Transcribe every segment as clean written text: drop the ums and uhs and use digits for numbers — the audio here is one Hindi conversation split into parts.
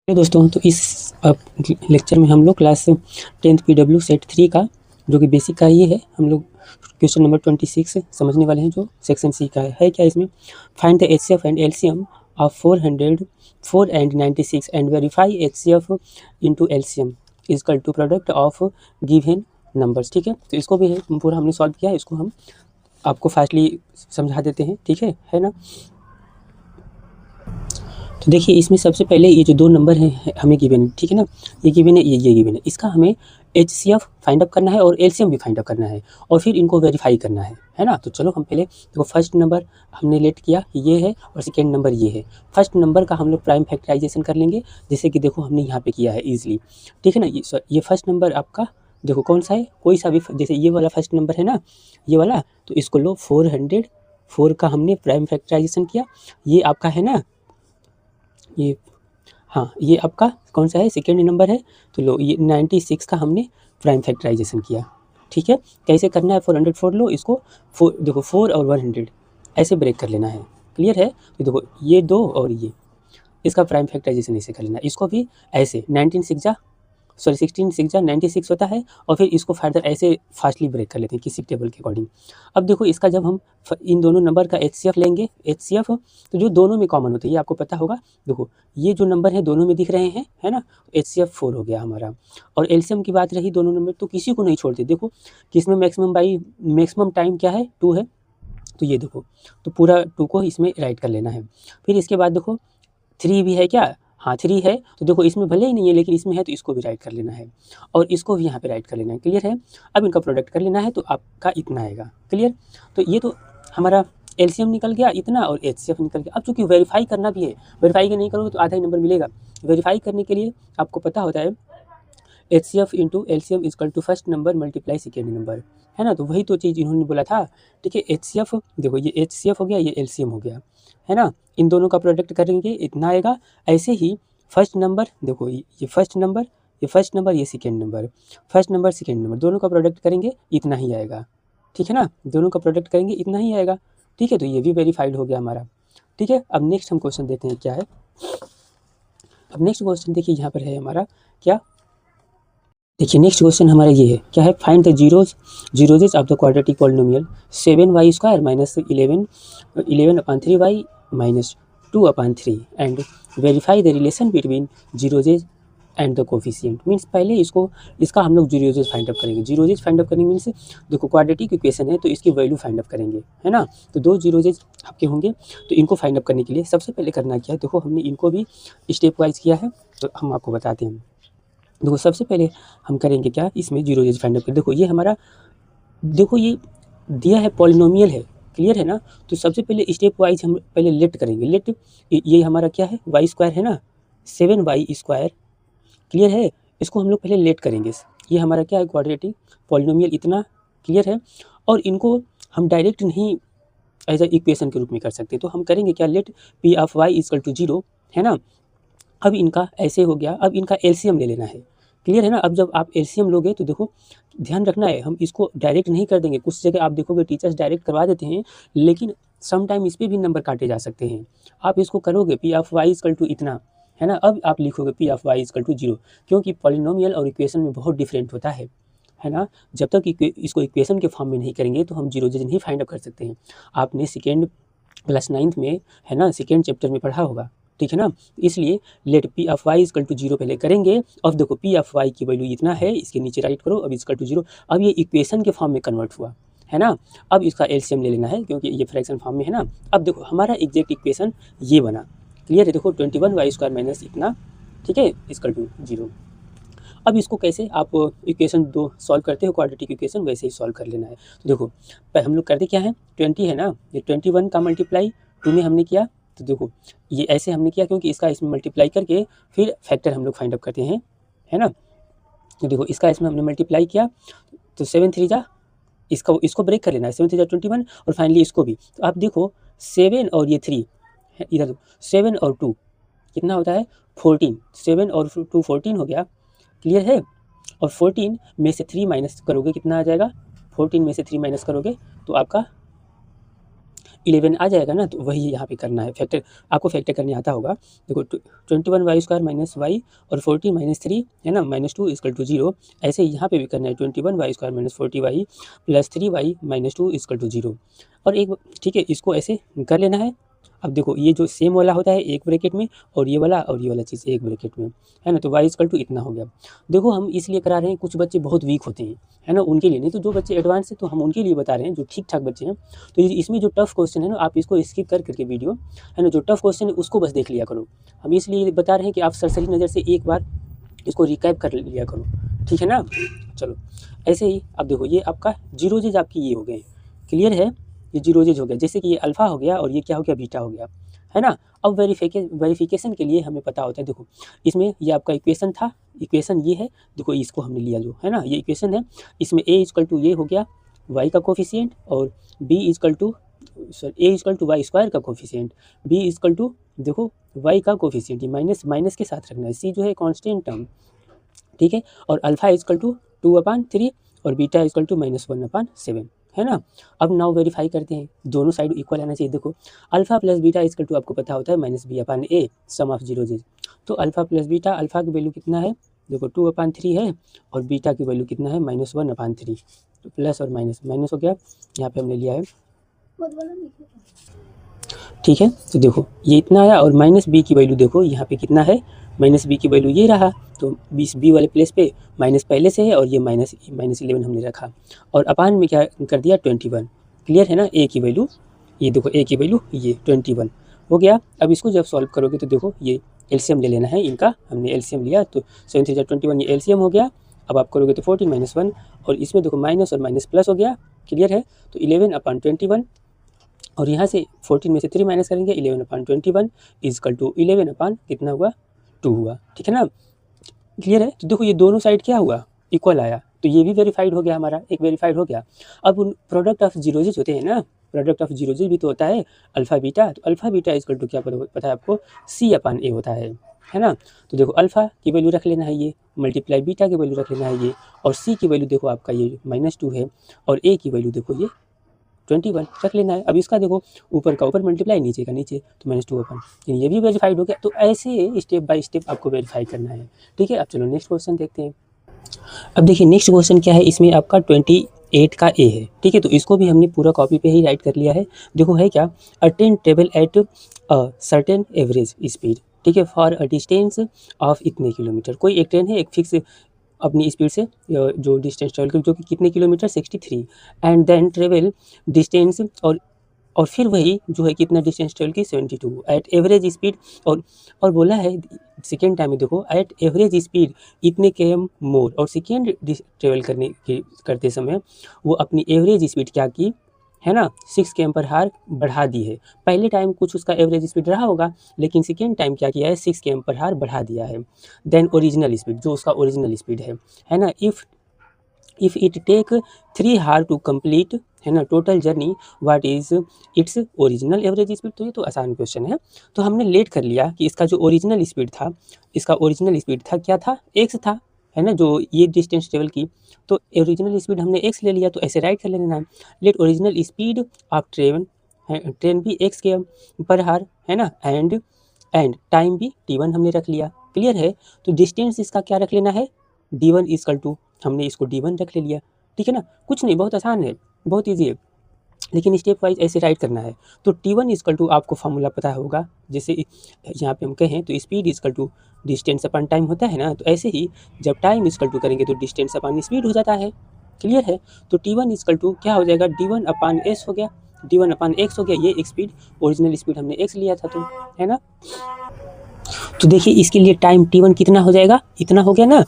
दोस्तों, तो इस लेक्चर में हम लोग क्लास 10th PW सेट 3 का जो कि बेसिक का ये है, हम लोग क्वेश्चन नंबर 26 समझने वाले हैं जो सेक्शन सी का है क्या इसमें, find the HCF and LCM of 404 and 96 and verify HCF into LCM is equal to product of given numbers. ठीक है, तो इसको भी पूरा हमने सॉल्व किया है, इसको हम आपको फास्टली समझा देते हैं। ठीक है ना। तो देखिए, इसमें सबसे पहले ये जो दो नंबर हैं हमें गिवन है, ठीक है ना, ये गिवन है, ये गिवन है, इसका हमें एचसीएफ फाइंड अप करना है और एलसीएम भी फाइंड अप करना है और फिर इनको वेरीफाई करना है ना। तो चलो हम पहले देखो, फर्स्ट नंबर हमने लेट किया ये है और सेकेंड नंबर ये है। फर्स्ट नंबर का हम लोग प्राइम फैक्टराइजेशन कर लेंगे, जैसे कि देखो हमने यहाँ पे किया है ईजिली, ठीक है ना। ये फर्स्ट नंबर आपका देखो कौन सा है, कोई सा भी, जैसे ये वाला फर्स्ट नंबर है ना, ये वाला, तो इसको लो 404 का हमने प्राइम फैक्टराइजेशन किया, ये आपका है ना, ये हाँ, ये आपका कौन सा है, सेकेंड नंबर है, तो लो ये 96 का हमने प्राइम फैक्टराइजेशन किया। ठीक है, कैसे करना है, 404 लो, इसको 4 देखो 4 और 100 ऐसे ब्रेक कर लेना है, क्लियर है। तो देखो ये दो और ये, इसका प्राइम फैक्टराइजेशन ऐसे कर लेना है, इसको भी ऐसे 16 6 जा 96 होता है, और फिर इसको फर्दर ऐसे फास्टली ब्रेक कर लेते हैं किसी टेबल के अकॉर्डिंग। अब देखो इसका जब हम इन दोनों नंबर का एचसीएफ लेंगे, एचसीएफ तो जो दोनों में कॉमन होते हैं ये आपको पता होगा, देखो ये जो नंबर है दोनों में दिख रहे हैं, है ना, एचसीएफ 4 हो गया हमारा। और एलसीएम की बात रही, दोनों नंबर तो किसी को नहीं छोड़ते, देखो किसमें मैक्सिमम टाइम क्या है, 2 है, तो ये देखो, तो पूरा 2 को इसमें राइट कर लेना है। फिर इसके बाद देखो 3 भी है क्या, हाँ 3 है, तो देखो इसमें भले ही नहीं है लेकिन इसमें है, तो इसको भी राइट कर लेना है और इसको भी यहाँ पे राइट कर लेना है, क्लियर है। अब इनका प्रोडक्ट कर लेना है, तो आपका इतना आएगा, क्लियर। तो ये तो हमारा एलसीएम निकल गया इतना और एचसीएफ निकल गया। अब चूँकि वेरीफाई करना भी है, वेरीफाई नहीं करोगे तो आधा ही नंबर मिलेगा। वेरीफाई करने के लिए आपको पता होता है HCF into LCM is equal to first number multiply second number, है ना। तो वही तो चीज़ इन्होंने बोला था, ठीक है। एचसीएफ देखो, ये एचसीएफ हो गया, ये एलसीएम हो गया, है ना। इन दोनों का प्रोडक्ट करेंगे इतना आएगा। ऐसे ही फर्स्ट नंबर देखो, ये फर्स्ट नंबर, ये फर्स्ट नंबर, ये second number, first number second number, दोनों का प्रोडक्ट करेंगे इतना ही आएगा, ठीक है ना। दोनों का प्रोडक्ट करेंगे इतना ही आएगा, ठीक है। तो ये भी वेरीफाइड हो गया हमारा, ठीक है। अब नेक्स्ट हम क्वेश्चन देखते हैं क्या है। अब नेक्स्ट क्वेश्चन देखिए, यहाँ पर है हमारा क्या, देखिए नेक्स्ट क्वेश्चन हमारा ये है, क्या है, find the zeroes of the quadratic polynomial 7y² minus 11/3y minus 2/3 and verify the relation between zeroes and the coefficient. Means पहले इसका हम लोग जीरोजेज फाइंड अप करेंगे। जीरोजेज फाइंड अप करेंगे मीन्स देखो क्वाड्रेटिक इक्वेशन है तो इसकी वैल्यू फाइंड अप करेंगे, है ना। तो दो जीरोजेज आपके होंगे, तो इनको फाइंड अप करने के लिए सबसे पहले करना क्या है, देखो हमने इनको भी स्टेप वाइज किया है, तो हम आपको बताते हैं। देखो सबसे पहले हम करेंगे क्या, इसमें जीरोजेज फाइंड अप कर, देखो ये हमारा, देखो ये दिया है पॉलिनोमियल है, क्लियर है ना। तो सबसे पहले स्टेप वाइज हम पहले लेट करेंगे। लेट ये हमारा क्या है, y² है ना, 7y², क्लियर है। इसको हम लोग पहले लेट करेंगे, ये हमारा क्या है, क्वाड्रेटिक पॉलिनोमियल इतना, क्लियर है। और इनको हम डायरेक्ट नहीं एज अ इक्वेशन के रूप में कर सकते, तो हम करेंगे क्या, let p of y equal to 0, है ना। अब इनका ऐसे हो गया, अब इनका एलसीएम ले लेना है, क्लियर है ना। अब जब आप एलसीएम लोगे तो देखो ध्यान रखना है, हम इसको डायरेक्ट नहीं कर देंगे। कुछ जगह आप देखोगे टीचर्स डायरेक्ट करवा देते हैं, लेकिन सम टाइम इस पर भी नंबर काटे जा सकते हैं। आप इसको करोगे p of y equal to इतना, है ना। अब आप लिखोगे p of y equal to 0, क्योंकि पॉलिनोमियल और इक्वेशन में बहुत डिफरेंट होता है ना। जब तक इसको इक्वेशन के फॉर्म में नहीं करेंगे तो हम जीरोजेज नहीं फाइंड अप कर सकते हैं। आपने सेकेंड क्लास 9th में, है ना, सेकेंड चैप्टर में पढ़ा होगा, ठीक है ना। इसलिए let p of y equal to 0 पहले करेंगे। अब देखो p ऑफ y की वैल्यू इतना है, इसके नीचे राइट करो, अब इक्वल टू 0, अब ये इक्वेशन के फॉर्म में कन्वर्ट हुआ, है ना। अब इसका एलसीएम ले लेना है क्योंकि ये फ्रैक्शन फॉर्म में है ना। अब देखो हमारा एग्जैक्ट इक्वेशन ये बना, क्लियर है। देखो 21y² माइनस इतना, ठीक है, इक्वल टू 0। अब इसको कैसे आप इक्वेशन 2 सॉल्व करते हो, क्वाड्रेटिक इक्वेशन, वैसे ही सॉल्व कर लेना है। तो देखो हम लोग करते क्या है, 20 है ना, ये 21 का मल्टीप्लाई 2 में हमने किया, तो देखो ये ऐसे हमने किया क्योंकि इसका इसमें मल्टीप्लाई करके फिर फैक्टर हम लोग फाइंड अप करते हैं, है ना। तो देखो इसका इसमें हमने मल्टीप्लाई किया, तो 7 3 जा, इसको ब्रेक कर लेना है, 7 3 जा 21, और फाइनली इसको भी। तो आप देखो 7 और ये 3 इधर, 7 और 2 कितना होता है, 14, 7 और 2 14 हो गया, क्लियर है। और 14 में से 3 माइनस करोगे कितना आ जाएगा, 14 में से 3 माइनस करोगे तो आपका 11 आ जाएगा ना, तो वही यहाँ पे करना है फैक्टर। आपको फैक्टर करने आता होगा। देखो 21y² माइनस वाई और 14 माइनस 3 है ना माइनस 2 इक्वल टू 0। ऐसे ही यहाँ पे भी करना है 21y² minus 40y plus 3y minus 2 equal to 0। और एक ठीक है, इसको ऐसे कर लेना है। अब देखो ये जो सेम वाला होता है एक ब्रैकेट में, और ये वाला चीज़ एक ब्रैकेट में, है ना। तो y इक्वल टू इतना हो गया। देखो हम इसलिए करा रहे हैं, कुछ बच्चे बहुत वीक होते हैं, है ना, उनके लिए नहीं। तो जो बच्चे एडवांस हैं तो हम उनके लिए बता रहे हैं, जो ठीक ठाक बच्चे हैं। तो इसमें जो टफ क्वेश्चन है ना, आप इसको स्किप कर करके वीडियो, है ना, जो टफ क्वेश्चन है उसको बस देख लिया करो। हम इसलिए बता रहे हैं कि आप सरसरी नज़र से एक बार इसको रिकैप कर लिया करो, ठीक है ना। चलो ऐसे ही अब देखो ये आपका जीरोजेज आपकी ये हो गए, क्लियर है, ये जीरोजेज हो गया। जैसे कि ये अल्फ़ा हो गया और ये क्या हो गया, बीटा हो गया, है ना। अब वेरिफिकेशन के लिए हमें पता होता है, देखो इसमें ये आपका इक्वेशन था, इक्वेशन ये है, देखो इसको हमने लिया जो है ना, ये इक्वेशन है। इसमें a इक्वल टू ये हो गया y का कोफिशिएंट, और b equal to a equal to y square का कोफिशिएंट, b इक्वल टू देखो y का कोफिशिएंट, ये माइनस माइनस के साथ रखना है, c जो है कांस्टेंट टर्म, ठीक है। और अल्फ़ा इक्वल टू 2/3 और बीटा इक्वल टू -1/7, है ना। अब नाउ वेरीफाई करते हैं, दोनों साइड इक्वल आना चाहिए। देखो alpha plus beta equal to आपको पता होता है -b/a सम ऑफ जीरोजेज। तो अल्फ़ा प्लस बीटा, अल्फ़ा की वैल्यू कितना है, देखो 2/3 है, और बीटा की वैल्यू कितना है -1/3। तो प्लस और माइनस माइनस हो गया, यहाँ पे हमने लिया है, ठीक है। तो देखो ये इतना आया, और माइनस बी की वैल्यू देखो यहाँ पे कितना है, माइनस बी की वैल्यू ये रहा। तो 20 बी वाले प्लेस पे माइनस पहले से है, और ये माइनस 11 हमने रखा, और अपान में क्या कर दिया 21, क्लियर है ना। ए की वैल्यू ये देखो, ए की वैल्यू ये 21 हो गया। अब इसको जब सॉल्व करोगे तो देखो ये एलसीएम ले लेना है इनका, हमने एलसीएम लिया, तो 7 3 21 ये एलसीएम हो गया। अब आप करोगे तो 14 - 1, और इसमें देखो माइनस और माइनस प्लस हो गया, क्लियर है। तो 11/21, और यहाँ से 14 में से 3 माइनस करेंगे, 11/21 इजकल टू 11 कितना हुआ 2 हुआ, ठीक है ना, क्लियर है। तो देखो ये दोनों साइड क्या हुआ, इक्वल आया, तो ये भी वेरीफाइड हो गया, हमारा एक वेरीफाइड हो गया। अब उन प्रोडक्ट ऑफ जीरोजेज होते हैं ना, प्रोडक्ट ऑफ जीरोजेज भी तो होता है अल्फ़ा बीटा, तो अल्फ़ा बीटा इजकल टू क्या पता है आपको, c/a होता है ना। तो देखो अल्फ़ा की वैल्यू रख लेना है ये, मल्टीप्लाई बीटा की वैल्यू रख लेना है ये, और c की वैल्यू देखो आपका ये -2 है, और a की वैल्यू देखो ये 21 रख लेना है। अब इसका देखो ऊपर का ऊपर मल्टीप्लाई, नीचे का नीचे, तो -2/, ये भी वेरीफाइड हो गया। तो ऐसे स्टेप बाय स्टेप आपको वेरीफाई करना है, ठीक है। अब चलो नेक्स्ट क्वेश्चन देखते हैं। अब देखिए नेक्स्ट क्वेश्चन क्या है, इसमें आपका 28 का ए है, ठीक है। तो इसको भी हमने पूरा कॉपी पे ही राइट कर लिया है। देखो है क्या, अ train travel at a certain average speed, ठीक है, फॉर अ डिस्टेंस ऑफ इतने किलोमीटर। कोई एक ट्रेन है एक फिक्स अपनी स्पीड से जो डिस्टेंस ट्रेवल कर, जो कि कितने kilometre 63, and then travel distance, और फिर वही जो है कितना डिस्टेंस ट्रेवल की 72 एट एवरेज स्पीड, और बोला है सेकेंड टाइम में देखो एट एवरेज स्पीड इतने km मोर, और सेकेंड ट्रेवल करते समय वो अपनी एवरेज स्पीड क्या की, है ना, 6 km/h बढ़ा दी है। पहले टाइम कुछ उसका एवरेज स्पीड रहा होगा, लेकिन सेकेंड टाइम क्या किया है 6 km/h बढ़ा दिया है। देन ओरिजिनल स्पीड, जो उसका ओरिजिनल स्पीड है ना, if it take 3 hour to complete, है ना, total journey, what is its original average speed. तो ये तो आसान क्वेश्चन है। तो हमने लेट कर लिया कि इसका जो ओरिजिनल स्पीड था, इसका ओरिजिनल स्पीड था क्या था, x था, है ना, जो ये डिस्टेंस ट्रेवल की। तो ओरिजिनल स्पीड हमने x ले लिया, तो ऐसे राइट कर लेना है, let original speed of train भी x km/h, है ना, एंड टाइम भी t1 हमने रख लिया, क्लियर है। तो डिस्टेंस इसका क्या रख लेना है, d1 इक्वल टू, हमने इसको d1 रख ले लिया, ठीक है ना। कुछ नहीं, बहुत आसान है, बहुत ईजी है, लेकिन स्टेप वाइज ऐसे राइट करना है। तो t1 इक्वल टू आपको फार्मूला पता होगा, जैसे यहाँ पे हम कहें तो speed equal to distance upon time होता है ना, तो ऐसे ही जब टाइम इक्वल टू करेंगे तो डिस्टेंस अपन स्पीड हो जाता है, क्लियर है। तो t1 इक्वल टू क्या हो जाएगा, d1/s हो गया, d1/x हो गया, ये स्पीड ओरिजिनल स्पीड हमने x लिया था, तो है ना। तो देखिए इसके लिए टाइम t1 कितना हो जाएगा, इतना हो गया ना,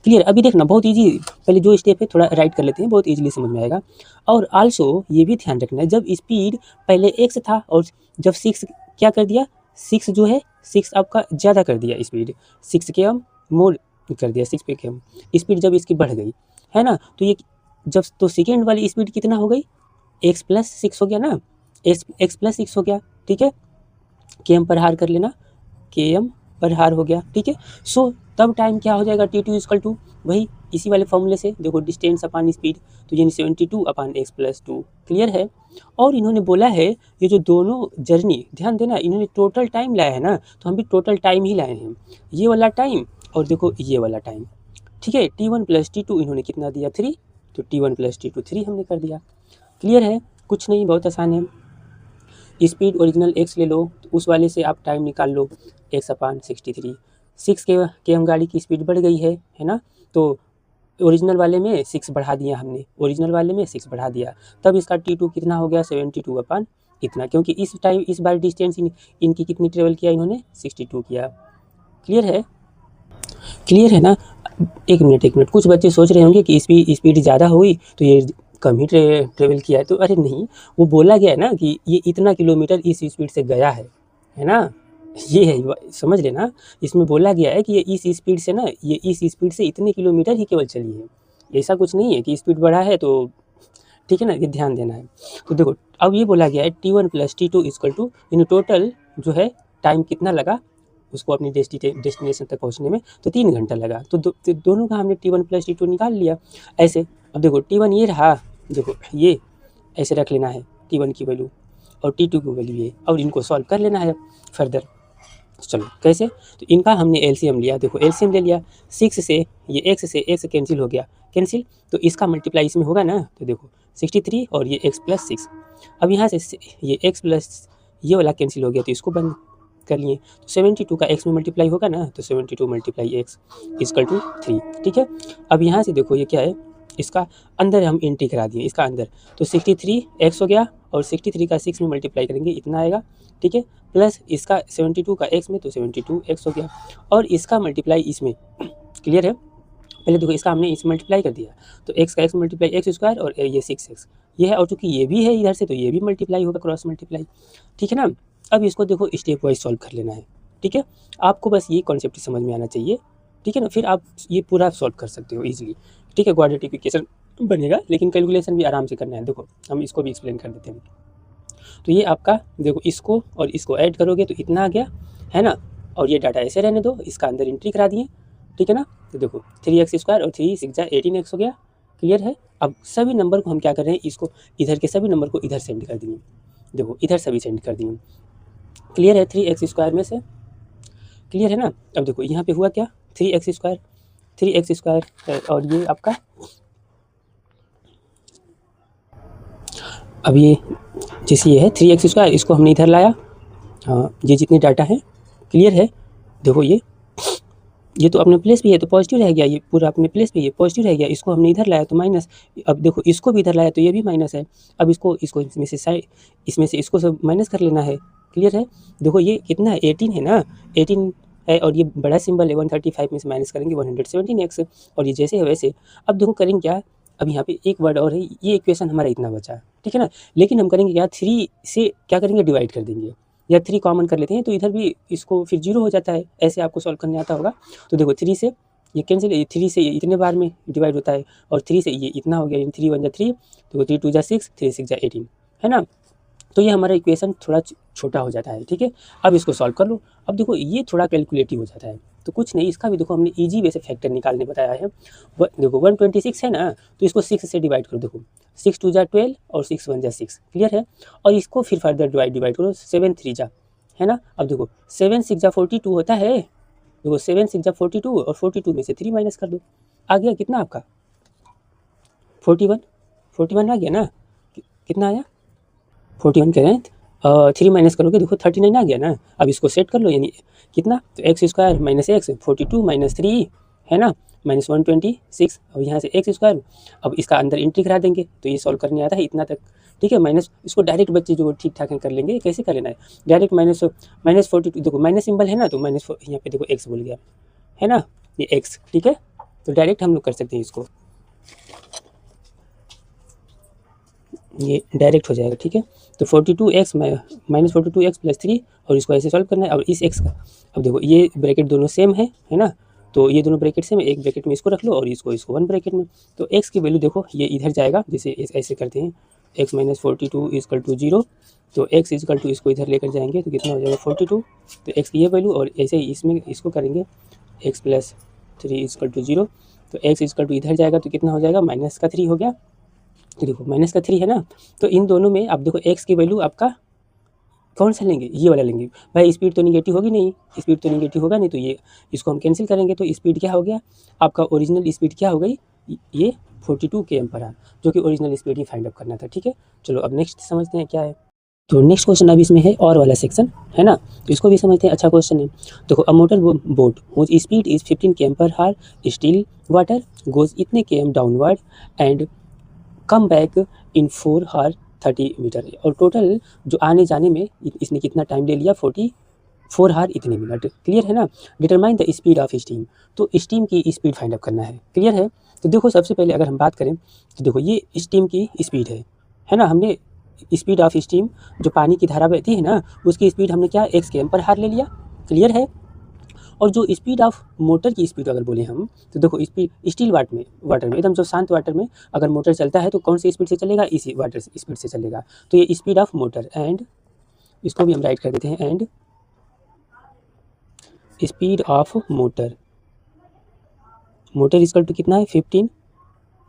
क्लियर। अभी देखना बहुत इजी, पहले जो स्टेप है थोड़ा राइट कर लेते हैं, बहुत इजीली समझ में आएगा। और आल्सो ये भी ध्यान रखना है, जब स्पीड पहले x था और जब 6 क्या कर दिया, 6 जो है 6 आपका ज़्यादा कर दिया स्पीड, 6 km मोर कर दिया, 6 km स्पीड जब इसकी बढ़ गई, है ना। तो ये जब तो सेकेंड वाली स्पीड कितना हो गई, x + 6 हो गया ना, x + 6 हो गया, ठीक है, km/h कर लेना, km/h हो गया, ठीक है। सो तब टाइम क्या हो जाएगा, T2 इक्वल टू वही इसी वाले फॉर्मूले से देखो डिस्टेंस अपॉन स्पीड, तो यानी 72 अपॉन x प्लस 2। क्लियर है। और इन्होंने बोला है ये जो दोनों जर्नी, ध्यान देना इन्होंने टोटल टाइम लाया है ना, तो हम भी टोटल टाइम ही लाए हैं, ये वाला टाइम और देखो ये वाला टाइम, ठीक है। T1 प्लस T2 इन्होंने कितना दिया 3, तो T1 प्लस T2 3 हमने कर दिया। क्लियर है, कुछ नहीं, बहुत आसान है। स्पीड ओरिजिनल x ले लो, तो उस वाले से आप टाइम निकाल लो x अपॉन 63। 6 के हम गाड़ी की स्पीड बढ़ गई है ना, तो ओरिजिनल वाले में 6 बढ़ा दिया हमने, ओरिजिनल वाले में 6 बढ़ा दिया, तब इसका T2 कितना हो गया 72 अपॉन इतना, क्योंकि इस बार डिस्टेंस इनकी कितनी ट्रेवल किया इन्होंने 62 किया। क्लियर है, क्लियर है ना। एक मिनट, कुछ बच्चे सोच रहे होंगे कि स्पीड ज़्यादा हुई तो ये कम ही ट्रेवल किया है, तो अरे नहीं, वो बोला गया है ना कि ये इतना किलोमीटर इस स्पीड से गया है ना, ये है, समझ लेना। इसमें बोला गया है कि ये इस स्पीड से ना, ये इस स्पीड से इतने किलोमीटर ही केवल चली है, ऐसा कुछ नहीं है कि स्पीड बढ़ा है तो, ठीक है ना, ये ध्यान देना है। तो देखो अब ये बोला गया है T1 plus T2 equal to, in total जो है टाइम कितना लगा उसको अपनी डेस्टिनेशन तक पहुंचने में, तो 3 घंटा लगा। तो दोनों का हमने T1 प्लस T2 निकाल लिया ऐसे। अब देखो T1 ये रहा, देखो ये ऐसे रख लेना है T1 की वैल्यू और T2 की वैल्यू ये, और इनको सॉल्व कर लेना है फर्दर। चलो कैसे, तो इनका हमने एलसीएम लिया, देखो एलसीएम ले लिया, 6 से ये x कैंसिल हो गया, कैंसिल, तो इसका मल्टीप्लाई इसमें होगा ना, तो देखो 63 और ये x प्लस 6। अब यहाँ से ये x प्लस ये वाला कैंसिल हो गया, तो इसको बंद कर लिए, तो 72 का x में मल्टीप्लाई होगा ना, तो 72 मल्टीप्लाई x इक्वल टू 3, ठीक है। अब यहाँ से देखो ये क्या है, इसका अंदर हम एंट्री करा दिए, इसका अंदर, तो 63 x हो गया और 63 का 6 में मल्टीप्लाई करेंगे इतना आएगा, ठीक है, प्लस इसका 72 का x में, तो 72 x हो गया, और इसका मल्टीप्लाई इसमें। क्लियर है, पहले देखो इसका हमने इस मल्टीप्लाई कर दिया, तो x का x मल्टीप्लाई एक्स स्क्वायर और ये 6x ये है, और चूँकि ये भी है इधर से तो ये भी मल्टीप्लाई होगा, क्रॉस मल्टीप्लाई, ठीक है ना। अब इसको देखो स्टेप वाइज सॉल्व कर लेना है, ठीक है, आपको बस ये कॉन्सेप्ट समझ में आना चाहिए, ठीक है ना, फिर आप ये पूरा सॉल्व कर सकते हो ईजिली, ठीक है। क्वाड्रेटिक इक्वेशन बनेगा, लेकिन कैलकुलेशन भी आराम से करना है। देखो हम इसको भी एक्सप्लेन कर देते हैं। तो ये आपका देखो इसको और इसको ऐड करोगे तो इतना आ गया है ना, और ये डाटा ऐसे रहने दो, इसका अंदर एंट्री करा दिए, ठीक है ना। तो देखो 3x स्क्वायर और 3 6 18x हो गया। क्लियर है। अब सभी नंबर को हम क्या कर रहे हैं, इसको इधर के सभी नंबर को इधर सेंड कर दिए, देखो इधर सभी सेंड कर दिए। क्लियर है, 3x स्क्वायर में से, क्लियर है ना। अब देखो यहाँ पे हुआ क्या, 3x स्क्वायर और ये आपका, अब ये जैसे ये है 3x स्क्वायर, इसको हमने इधर लाया, ये जितने डाटा हैं। क्लियर है, देखो ये तो अपने प्लेस पे है तो पॉजिटिव रह गया, ये पूरा अपने प्लेस पे ये पॉजिटिव रह गया, इसको हमने इधर लाया तो माइनस। अब देखो इसको भी इधर लाया तो ये भी माइनस है। अब इसको इसमें से इसको सब माइनस कर लेना है। क्लियर है, देखो ये कितना है 18 है ना, 18 है, और ये बड़ा सिंबल है 135 में से माइनस करेंगे 117x, और ये जैसे है वैसे। अब देखो करेंगे क्या, अब यहाँ पे एक वर्ड और है, ये इक्वेशन हमारा इतना बचा, ठीक है ना। लेकिन हम करेंगे क्या, 3 से क्या करेंगे, डिवाइड कर देंगे, या 3 कॉमन कर लेते हैं, तो इधर भी इसको फिर 0 हो जाता है, ऐसे आपको सॉल्व करने आता होगा। तो देखो 3 से ये कैंसिल, 3 से ये इतने बार में डिवाइड होता है, और 3 से ये इतना हो गया, 3 1 जा 3, तो 3 2 जा 6, 3 6 जा 18, है ना। तो ये हमारा इक्वेशन थोड़ा छोटा हो जाता है, ठीक है। अब इसको सॉल्व कर लो। अब देखो ये थोड़ा कैलकुलेटिव हो जाता है, तो कुछ नहीं, इसका भी देखो हमने ईजी वे से फैक्टर निकालने बताया है। देखो 126 है ना, तो इसको 6 से डिवाइड करो, देखो 6 2 जा 12 और 6 1 जा 6। क्लियर है, और इसको फिर फर्दर डिवाइड करो, 7 3 जा, है ना। अब देखो 7 6 जा 42 होता है, देखो 7 6 जा 42, और 42 में से 3 माइनस कर दो, आ गया कितना आपका 41 आ गया ना, कितना आया 41 कह रहे हैं, 3 माइनस करोगे देखो 39 आ गया ना। अब इसको सेट कर लो, यानी कितना, तो x square minus x 42 minus 3 है ना, माइनस 126, और यहाँ से एक्स स्क्वायर। अब इसका अंदर एंट्री करा देंगे, तो ये सॉल्व करने आता है इतना तक, ठीक है। माइनस इसको डायरेक्ट बच्चे जो ठीक ठाक कर लेंगे, कैसे कर लेना है डायरेक्ट, माइनस 42, देखो माइनस सिंबल है ना, तो माइनस यहाँ पे देखो एक्स बोल गया है ना, ये एक्स, ठीक है। तो डायरेक्ट हम लोग कर सकते हैं इसको, ये डायरेक्ट हो जाएगा, ठीक है। तो 42x माइनस 42x प्लस 3, और इसको ऐसे सॉल्व करना है। और इस x का, अब देखो ये ब्रैकेट दोनों सेम है ना, तो ये दोनों ब्रैकेट सेम है, एक ब्रैकेट में इसको रख लो और इसको 1 ब्रैकेट में। तो x की वैल्यू देखो ये इधर जाएगा, जैसे ऐसे करते हैं, x माइनस 42 इक्वल टू 0, तो x इक्वल टू इसको इधर लेकर जाएंगे तो कितना हो जाएगा 42, तो x की ये वैल्यू, और ऐसे ही इसमें इसको करेंगे x प्लस 3 इक्वल टू 0, तो x इक्वल टू इधर जाएगा तो कितना हो जाएगा, -3 हो गया। तो देखो -3 है ना, तो इन दोनों में आप देखो x की वैल्यू आपका कौन सा लेंगे, ये वाला लेंगे। भाई स्पीड तो निगेटिव होगी नहीं, स्पीड तो निगेटिव होगा नहीं, तो ये इसको हम कैंसिल करेंगे, तो स्पीड क्या हो गया आपका, ओरिजिनल स्पीड क्या हो गई, ये 42 km/h, जो कि ओरिजिनल स्पीड ही फाइंड आउट करना था। ठीक है, चलो अब नेक्स्ट समझते हैं क्या है। तो नेक्स्ट क्वेश्चन अब इसमें है और वाला सेक्शन, है ना, तो इसको भी समझते हैं, अच्छा क्वेश्चन है। देखो a motor boat whose speed is 15 km/h still water goes इतने km downward and come back in 4 hour 30 metre, और टोटल जो आने जाने में इसने कितना टाइम ले लिया, 4 आवर इतने मिनट। क्लियर है ना। Determine the speed of steam, तो स्टीम की स्पीड फाइंड आउट करना है। क्लियर है। तो देखो सबसे पहले अगर हम बात करें तो देखो ये स्टीम की स्पीड है ना, हमने स्पीड ऑफ स्टीम जो पानी की धारा बहती है ना, उसकी स्पीड हमने क्या x km/h ले लिया। क्लियर है। और जो स्पीड ऑफ मोटर की स्पीड अगर बोले हम, तो देखो स्पीड स्टील वाटर में एकदम जो शांत वाटर में अगर मोटर चलता है तो कौन सी स्पीड से चलेगा, इसी वाटर स्पीड से चलेगा। तो ये स्पीड ऑफ मोटर, एंड इसको भी हम राइट कर देते हैं, and speed of motor equal to कितना है, 15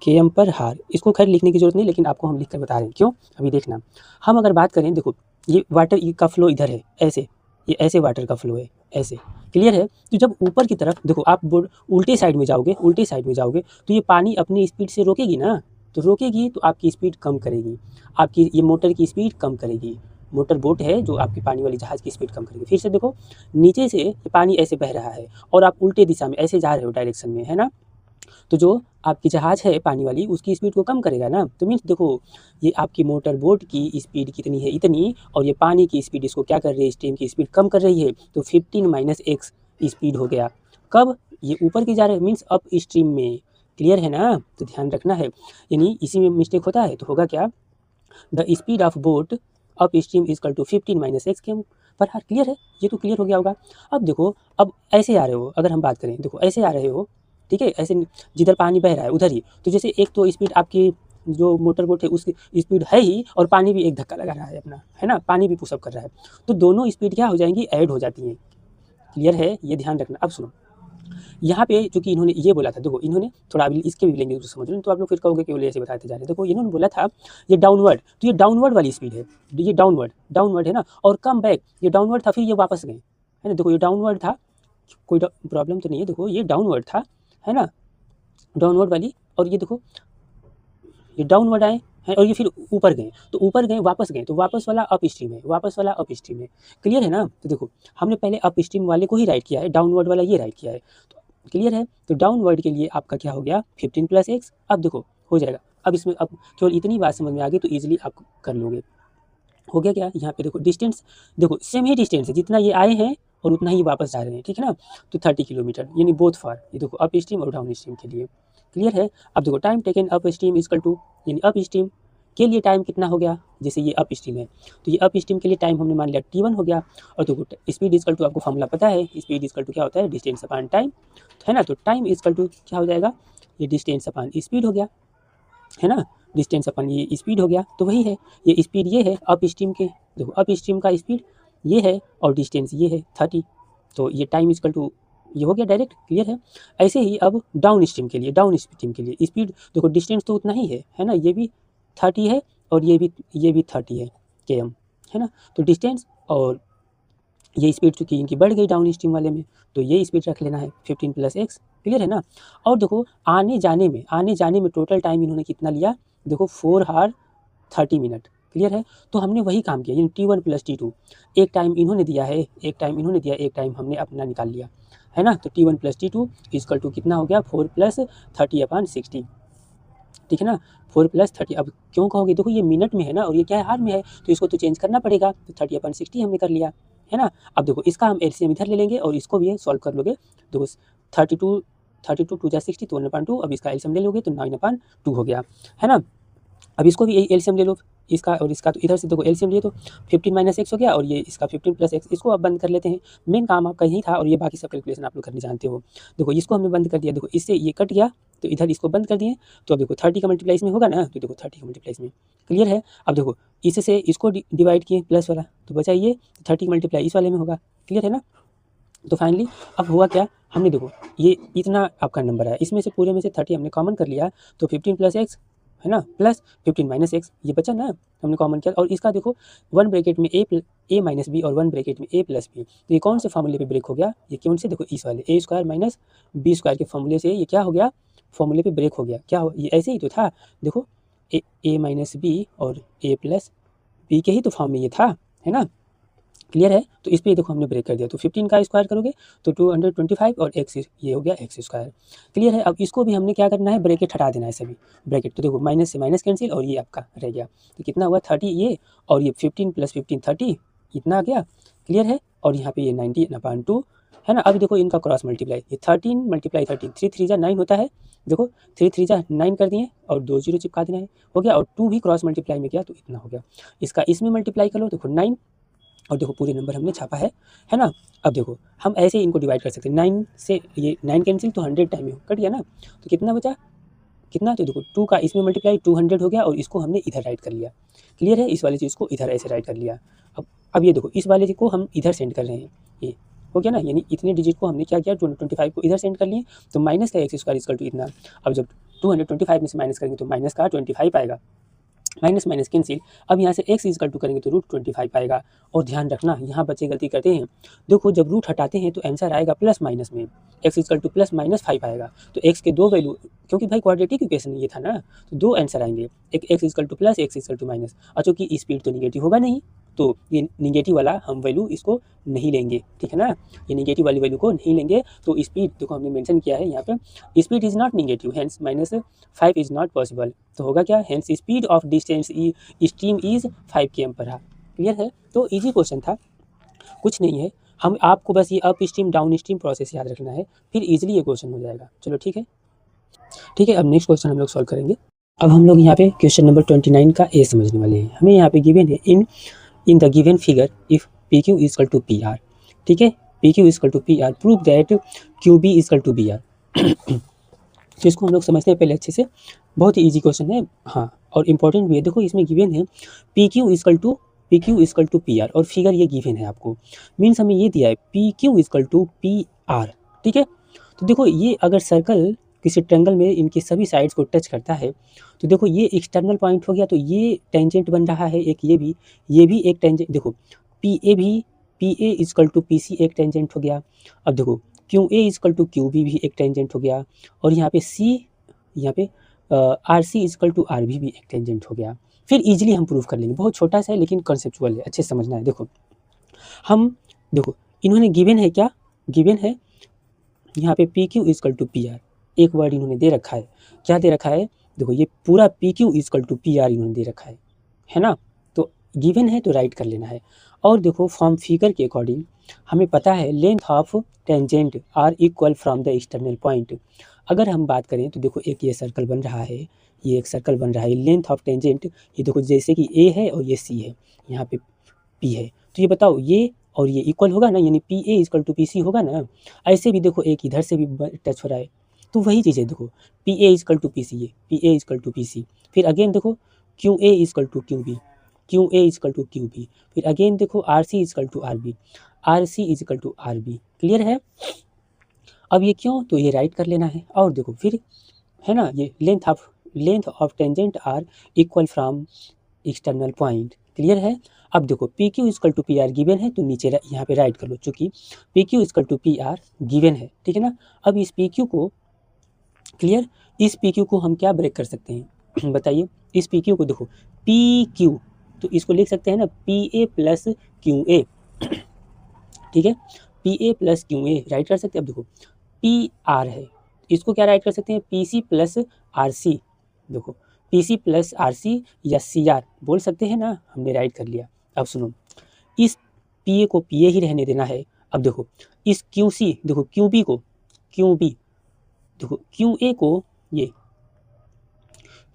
km/h। इसको खैर लिखने की जरूरत नहीं, लेकिन आपको हम लिख कर बता रहे हैं क्यों, अभी देखना। हम अगर बात करें, देखो ये वाटर का फ्लो इधर है ऐसे, ये ऐसे वाटर का फ्लो है ऐसे। क्लियर है। तो जब ऊपर की तरफ देखो आप उल्टे साइड में जाओगे तो ये पानी अपनी स्पीड से रोकेगी ना, तो रोकेगी तो आपकी स्पीड कम करेगी, आपकी ये मोटर की स्पीड कम करेगी। मोटर बोट है जो आपकी पानी वाली जहाज़ की स्पीड कम करेगी। फिर से देखो, नीचे से पानी ऐसे बह रहा है और आप उल्टे दिशा में ऐसे जा रहे हो डायरेक्शन में, है ना, तो जो आपकी जहाज़ है पानी वाली उसकी स्पीड को कम करेगा ना। तो मीन्स देखो ये आपकी मोटर बोट की स्पीड कितनी है, इतनी, और ये पानी की स्पीड इसको क्या कर रही है, स्टीम की स्पीड कम कर रही है, तो 15 - x स्पीड हो गया। कब, ये ऊपर की जा रहे मीन्स अप स्ट्रीम में। क्लियर है ना, तो ध्यान रखना है, यानी इसी में मिस्टेक होता है। तो होगा क्या, the speed of boat upstream equal to 15 - x km/h। Clear है, ये तो क्लियर हो गया होगा। अब देखो, अब ऐसे आ रहे हो, अगर हम बात करें, देखो ऐसे आ रहे हो, ठीक है, ऐसे जिधर पानी बह रहा है उधर ही, तो जैसे एक तो स्पीड आपकी जो मोटर बोट है उसकी स्पीड है ही, और पानी भी एक धक्का लगा रहा है अपना, है ना, पानी भी पुशअप कर रहा है, तो दोनों स्पीड क्या हो जाएंगी, ऐड हो जाती हैं। क्लियर है, ये ध्यान रखना। अब सुनो, यहाँ पे चूंकि इन्होंने ये बोला था, देखो इन्होंने थोड़ा अभी इसके भी लेंगे तो समझ लो, तो आप लोग फिर कहोगे कि वो ऐसे बताते जा रहे हैं। देखो इन्होंने बोला था ये डाउनवर्ड, तो ये डाउनवर्ड वाली स्पीड है, ये डाउनवर्ड है ना, और कम बैक, ये डाउनवर्ड था फिर ये वापस गए, है ना, देखो ये डाउनवर्ड था, कोई प्रॉब्लम तो नहीं है, देखो ये डाउनवर्ड था, है ना, डाउनवर्ड वाली, और ये देखो ये डाउनवर्ड आए हैं और ये फिर ऊपर गए, तो ऊपर गए वापस गए, तो वापस वाला अप स्ट्रीम है, क्लियर है ना। तो देखो हमने पहले अप स्ट्रीम वाले को ही राइट किया है, डाउनवर्ड वाला ये राइट किया है, तो क्लियर है। तो डाउनवर्ड के लिए आपका क्या हो गया, 15 + x। अब देखो हो जाएगा, अब इसमें अब केवल इतनी बात समझ में आ गई तो ईजिली आप कर लोगे। हो गया क्या, यहाँ पे देखो डिस्टेंस, देखो सेम ही डिस्टेंस है, जितना ये आए हैं और उतना ही वापस जा रहे हैं, ठीक है ना, तो 30 किलोमीटर, यानी बोथ फार, ये देखो अप स्ट्रीम और डाउन स्ट्रीम के लिए। क्लियर है। अब देखो time taken upstream equal to, यानी अप स्ट्रीम के लिए टाइम कितना हो गया, जैसे ये अप स्ट्रीम है तो ये अप स्ट्रीम के लिए टाइम हमने मान लिया t1 हो गया, और देखो स्पीड इक्वल टू आपको फॉर्मूला पता है, स्पीड इक्वल टू क्या होता है, डिस्टेंस अपॉन टाइम, है ना, तो टाइम इक्वल टू क्या हो जाएगा, ये डिस्टेंस अपॉन स्पीड हो गया, है ना, डिस्टेंस अपन ये स्पीड हो गया, तो वही है, ये स्पीड ये है अप स्ट्रीम के, देखो अप स्ट्रीम का स्पीड ये है और डिस्टेंस ये है 30, तो ये टाइम इक्वल टू ये हो गया डायरेक्ट। क्लियर है। ऐसे ही अब डाउन स्ट्रीम के लिए स्पीड देखो, डिस्टेंस तो उतना ही है ना, ये भी 30 है और ये भी 30 है km, है ना, तो डिस्टेंस और ये स्पीड चूँकि इनकी बढ़ गई डाउन स्ट्रीम वाले में, तो ये स्पीड रख लेना है 15 + x। क्लियर है ना। और देखो आने जाने में टोटल टाइम इन्होंने कितना लिया, देखो 4 आवर 30 मिनट। क्लियर है। तो हमने वही काम किया, यानी t1 + t2, एक टाइम इन्होंने दिया है, एक टाइम हमने अपना निकाल लिया, है ना, तो t1 + t2 इक्वल टू कितना हो गया, 4 + 30/60, ठीक है ना, 4 + 30। अब क्यों कहोगे, देखो ये मिनट में है ना और ये क्या है, आवर में है, तो इसको तो चेंज करना पड़ेगा, तो 30/60 हमने कर लिया, है ना। अब देखो इसका हम एलसीएम इधर ले लेंगे और इसको भी सॉल्व कर लोगे, देखो 32 2 × 60 तो 1/2, अब इसका एलसीएम ले लोगे तो 9/2 हो गया, है ना। अब इसको भी एलसीएम ले लो, इसका और इसका, तो इधर से देखो एलसीएम लिए तो 15 - x हो गया, और ये इसका 15 + x, इसको अब बंद कर लेते हैं। मेन काम आपका यही था, और ये बाकी सब कैलकुलेशन आप लोग करने जानते हो। देखो इसको हमने बंद कर दिया, देखो इससे ये कट गया तो इधर इसको बंद कर दिए, तो अब देखो 30 का मल्टीप्लाई इसमें होगा ना, तो देखो 30 का मल्टीप्लाई इसमें। क्लियर है। अब देखो इससे इसको डिवाइड किए प्लस वाला, तो बचा ये, तो 30 का मल्टीप्लाई इस वाले में होगा। क्लियर है ना। तो फाइनली अब हुआ क्या, हमने देखो ये इतना आपका नंबर है, इसमें से पूरे में से 30 हमने कॉमन कर लिया, तो 15 प्लस एक्स है ना, प्लस 15 माइनस एक्स, ये बचा ना, हमने कॉमन किया। और इसका देखो 1 ब्रैकेट में ए माइनस बी और 1 ब्रैकेट में ए प्लस बी, तो ये कौन से फॉर्मूले पे ब्रेक हो गया, ये कौन से, देखो इस वाले ए स्क्वायर माइनस बी स्क्वायर के फॉर्मूले से ये क्या हो गया, फॉर्मूले पे ब्रेक हो गया। क्या हो, ये ऐसे ही तो था, देखो ए माइनस बी और ए प्लस बी के ही तो फॉर्म में ये था, है ना, क्लियर है। तो इस पे देखो हमने ब्रेक कर दिया, तो 15 का स्क्वायर करोगे तो 225 और एक्स ये हो गया एक्स स्क्वायर, क्लियर है। अब इसको भी हमने क्या करना है, ब्रैकेट हटा देना है सभी ब्रैकेट, तो देखो माइनस से माइनस कैंसिल और ये आपका रह गया, तो कितना हुआ 30 ये, और ये 15 प्लस 15 30 इतना आ गया, क्लियर है। और यहाँ पे ये 90/2 है ना। अब देखो इनका क्रॉस मल्टीप्लाई, ये 13 × 13 3 3 जा 9 होता है, देखो 3 3 जा 9 कर दिए और 2 0 चिपका देना है, हो गया। और 2 भी क्रॉस मल्टीप्लाई में किया तो इतना हो गया, इसका इसमें मल्टीप्लाई कर लो, देखो 9, और देखो पूरे नंबर हमने छापा है ना। अब देखो हम ऐसे ही इनको डिवाइड कर सकते हैं, 9 से ये 9 कैंसिल तो 100 टाइम में कट गया ना, तो कितना बचा, कितना, तो देखो 2 का इसमें मल्टीप्लाई 200 हो गया, और इसको हमने इधर राइट कर लिया, क्लियर है। इस वाले चीज़ को इधर ऐसे राइट कर लिया। अब ये देखो इस वाले को हम इधर सेंड कर रहे हैं, ये हो गया ना, यानी इतने डिजिट को हमने क्या किया, 225 को इधर सेंड कर लिए, तो माइनस का एक्स स्क्वायर इक्वल टू इतना। अब जब 225 में से माइनस करेंगे तो माइनस का 25 आएगा, माइनस माइनस कैंसिल। अब यहाँ से x इक्वल टू करेंगे तो √25 आएगा। और ध्यान रखना यहाँ बच्चे गलती करते हैं, देखो जब रूट हटाते हैं तो आंसर आएगा प्लस माइनस में, x equal to plus minus 5 आएगा, तो x के दो वैल्यू, क्योंकि भाई क्वाड्रेटिक इक्वेशन ये था ना, तो दो आंसर आएंगे, एक x equal to plus, x equal to minus, और चूँकि स्पीड तो निगेटिव होगा नहीं, तो ये निगेटिव वाला हम वैल्यू इसको नहीं लेंगे, ठीक है ना, ये निगेटिव वाली वैल्यू को नहीं लेंगे। तो स्पीड देखो हमने मेंशन किया है यहाँ पे, speed is not negative, hence -5 is not possible, तो होगा क्या, hence speed of distance stream is 5 km/h, clear है। तो इजी क्वेश्चन था, कुछ नहीं है, हम आपको बस ये up stream down stream process याद रखना है, फिर इजीली ये क्वेश्चन हो जाएगा। चलो ठीक है, ठीक है। अब नेक्स्ट क्वेश्चन हम लोग सॉल्व करेंगे। अब हम लोग यहाँ पे क्वेश्चन नंबर 29 का ए समझने वाले हैं। हमें यहाँ पे गिवन है in the given figure if P Q equal to P R, ठीक है, P Q equal to P R, prove that Q B equal to B R. तो इसको हम लोग समझते हैं पहले अच्छे से, बहुत ही ईजी क्वेश्चन है, हाँ, और इम्पोर्टेंट भी है। देखो इसमें गिवन है P Q equal to P R, और फिगर ये गिवन है आपको, मीन्स हमें ये दिया है P Q equal to P R, ठीक है। तो देखो ये अगर सर्कल किसी ट्रायंगल में इनकी सभी साइड्स को टच करता है, तो देखो ये एक्सटर्नल पॉइंट हो गया, तो ये टेंजेंट बन रहा है एक, ये भी एक टेंजेंट, देखो P A equal to P C एक टेंजेंट हो गया। अब देखो Q A equal to Q B भी एक टेंजेंट हो गया, और यहाँ पे यहाँ पे R C equal to R B भी एक टेंजेंट हो गया। फिर इजीली हम प्रूव कर लेंगे, बहुत छोटा सा है लेकिन कॉन्सेप्चुअल है, अच्छे से समझना है। देखो हम, देखो इन्होंने गिवन है, क्या गिवन है यहाँ पे P Q equal to P R, एक वर्ड इन्होंने दे रखा है, क्या दे रखा है, देखो ये पूरा P Q equal to P R इन्होंने दे रखा है ना, तो गिवन है तो राइट कर लेना है। और देखो फॉर्म फिगर के अकॉर्डिंग हमें पता है length of tangent are equal from the external point. अगर हम बात करें तो देखो एक ये सर्कल बन रहा है, ये एक सर्कल बन रहा है, लेंथ ऑफ टेंजेंट ये देखो जैसे कि ए है और ये सी है, यहाँ पे पी है, तो ये बताओ ये और ये इक्वल होगा ना, यानी P A equal to P C होगा ना। ऐसे भी देखो एक इधर से भी टच हो रहा है, तो वही चीज़ है, देखो P A equal to P C, P A equal to P C, फिर अगेन देखो Q A equal to Q B, Q A equal to Q B, फिर अगेन देखो R C equal to R B, R C equal to R B, clear है। अब ये क्यों, तो ये राइट कर लेना है। और देखो फिर है ना, ये length of tangent are equal from external point, clear है। अब देखो P Q equal to P R given है, तो नीचे यहाँ पे राइट कर लो, चूँकि P Q equal to P R given है, ठीक है ना। अब इस पी क्यू को, क्लियर, इस पी क्यू को हम क्या ब्रेक कर सकते हैं बताइए, इस पी क्यू को देखो पी क्यू, तो इसको लिख सकते हैं ना P A plus Q A, ठीक है, P A plus Q A right कर सकते हैं। अब देखो पी आर है, इसको क्या राइट कर सकते हैं, P C plus R C, देखो P C plus R C या सी आर बोल सकते हैं ना, हमने राइट कर लिया। अब सुनो, इस पी ए को पी ए ही रहने देना है। अब देखो इस क्यू सी, देखो क्यू बी को क्यू बी, देखो क्यू ए को ये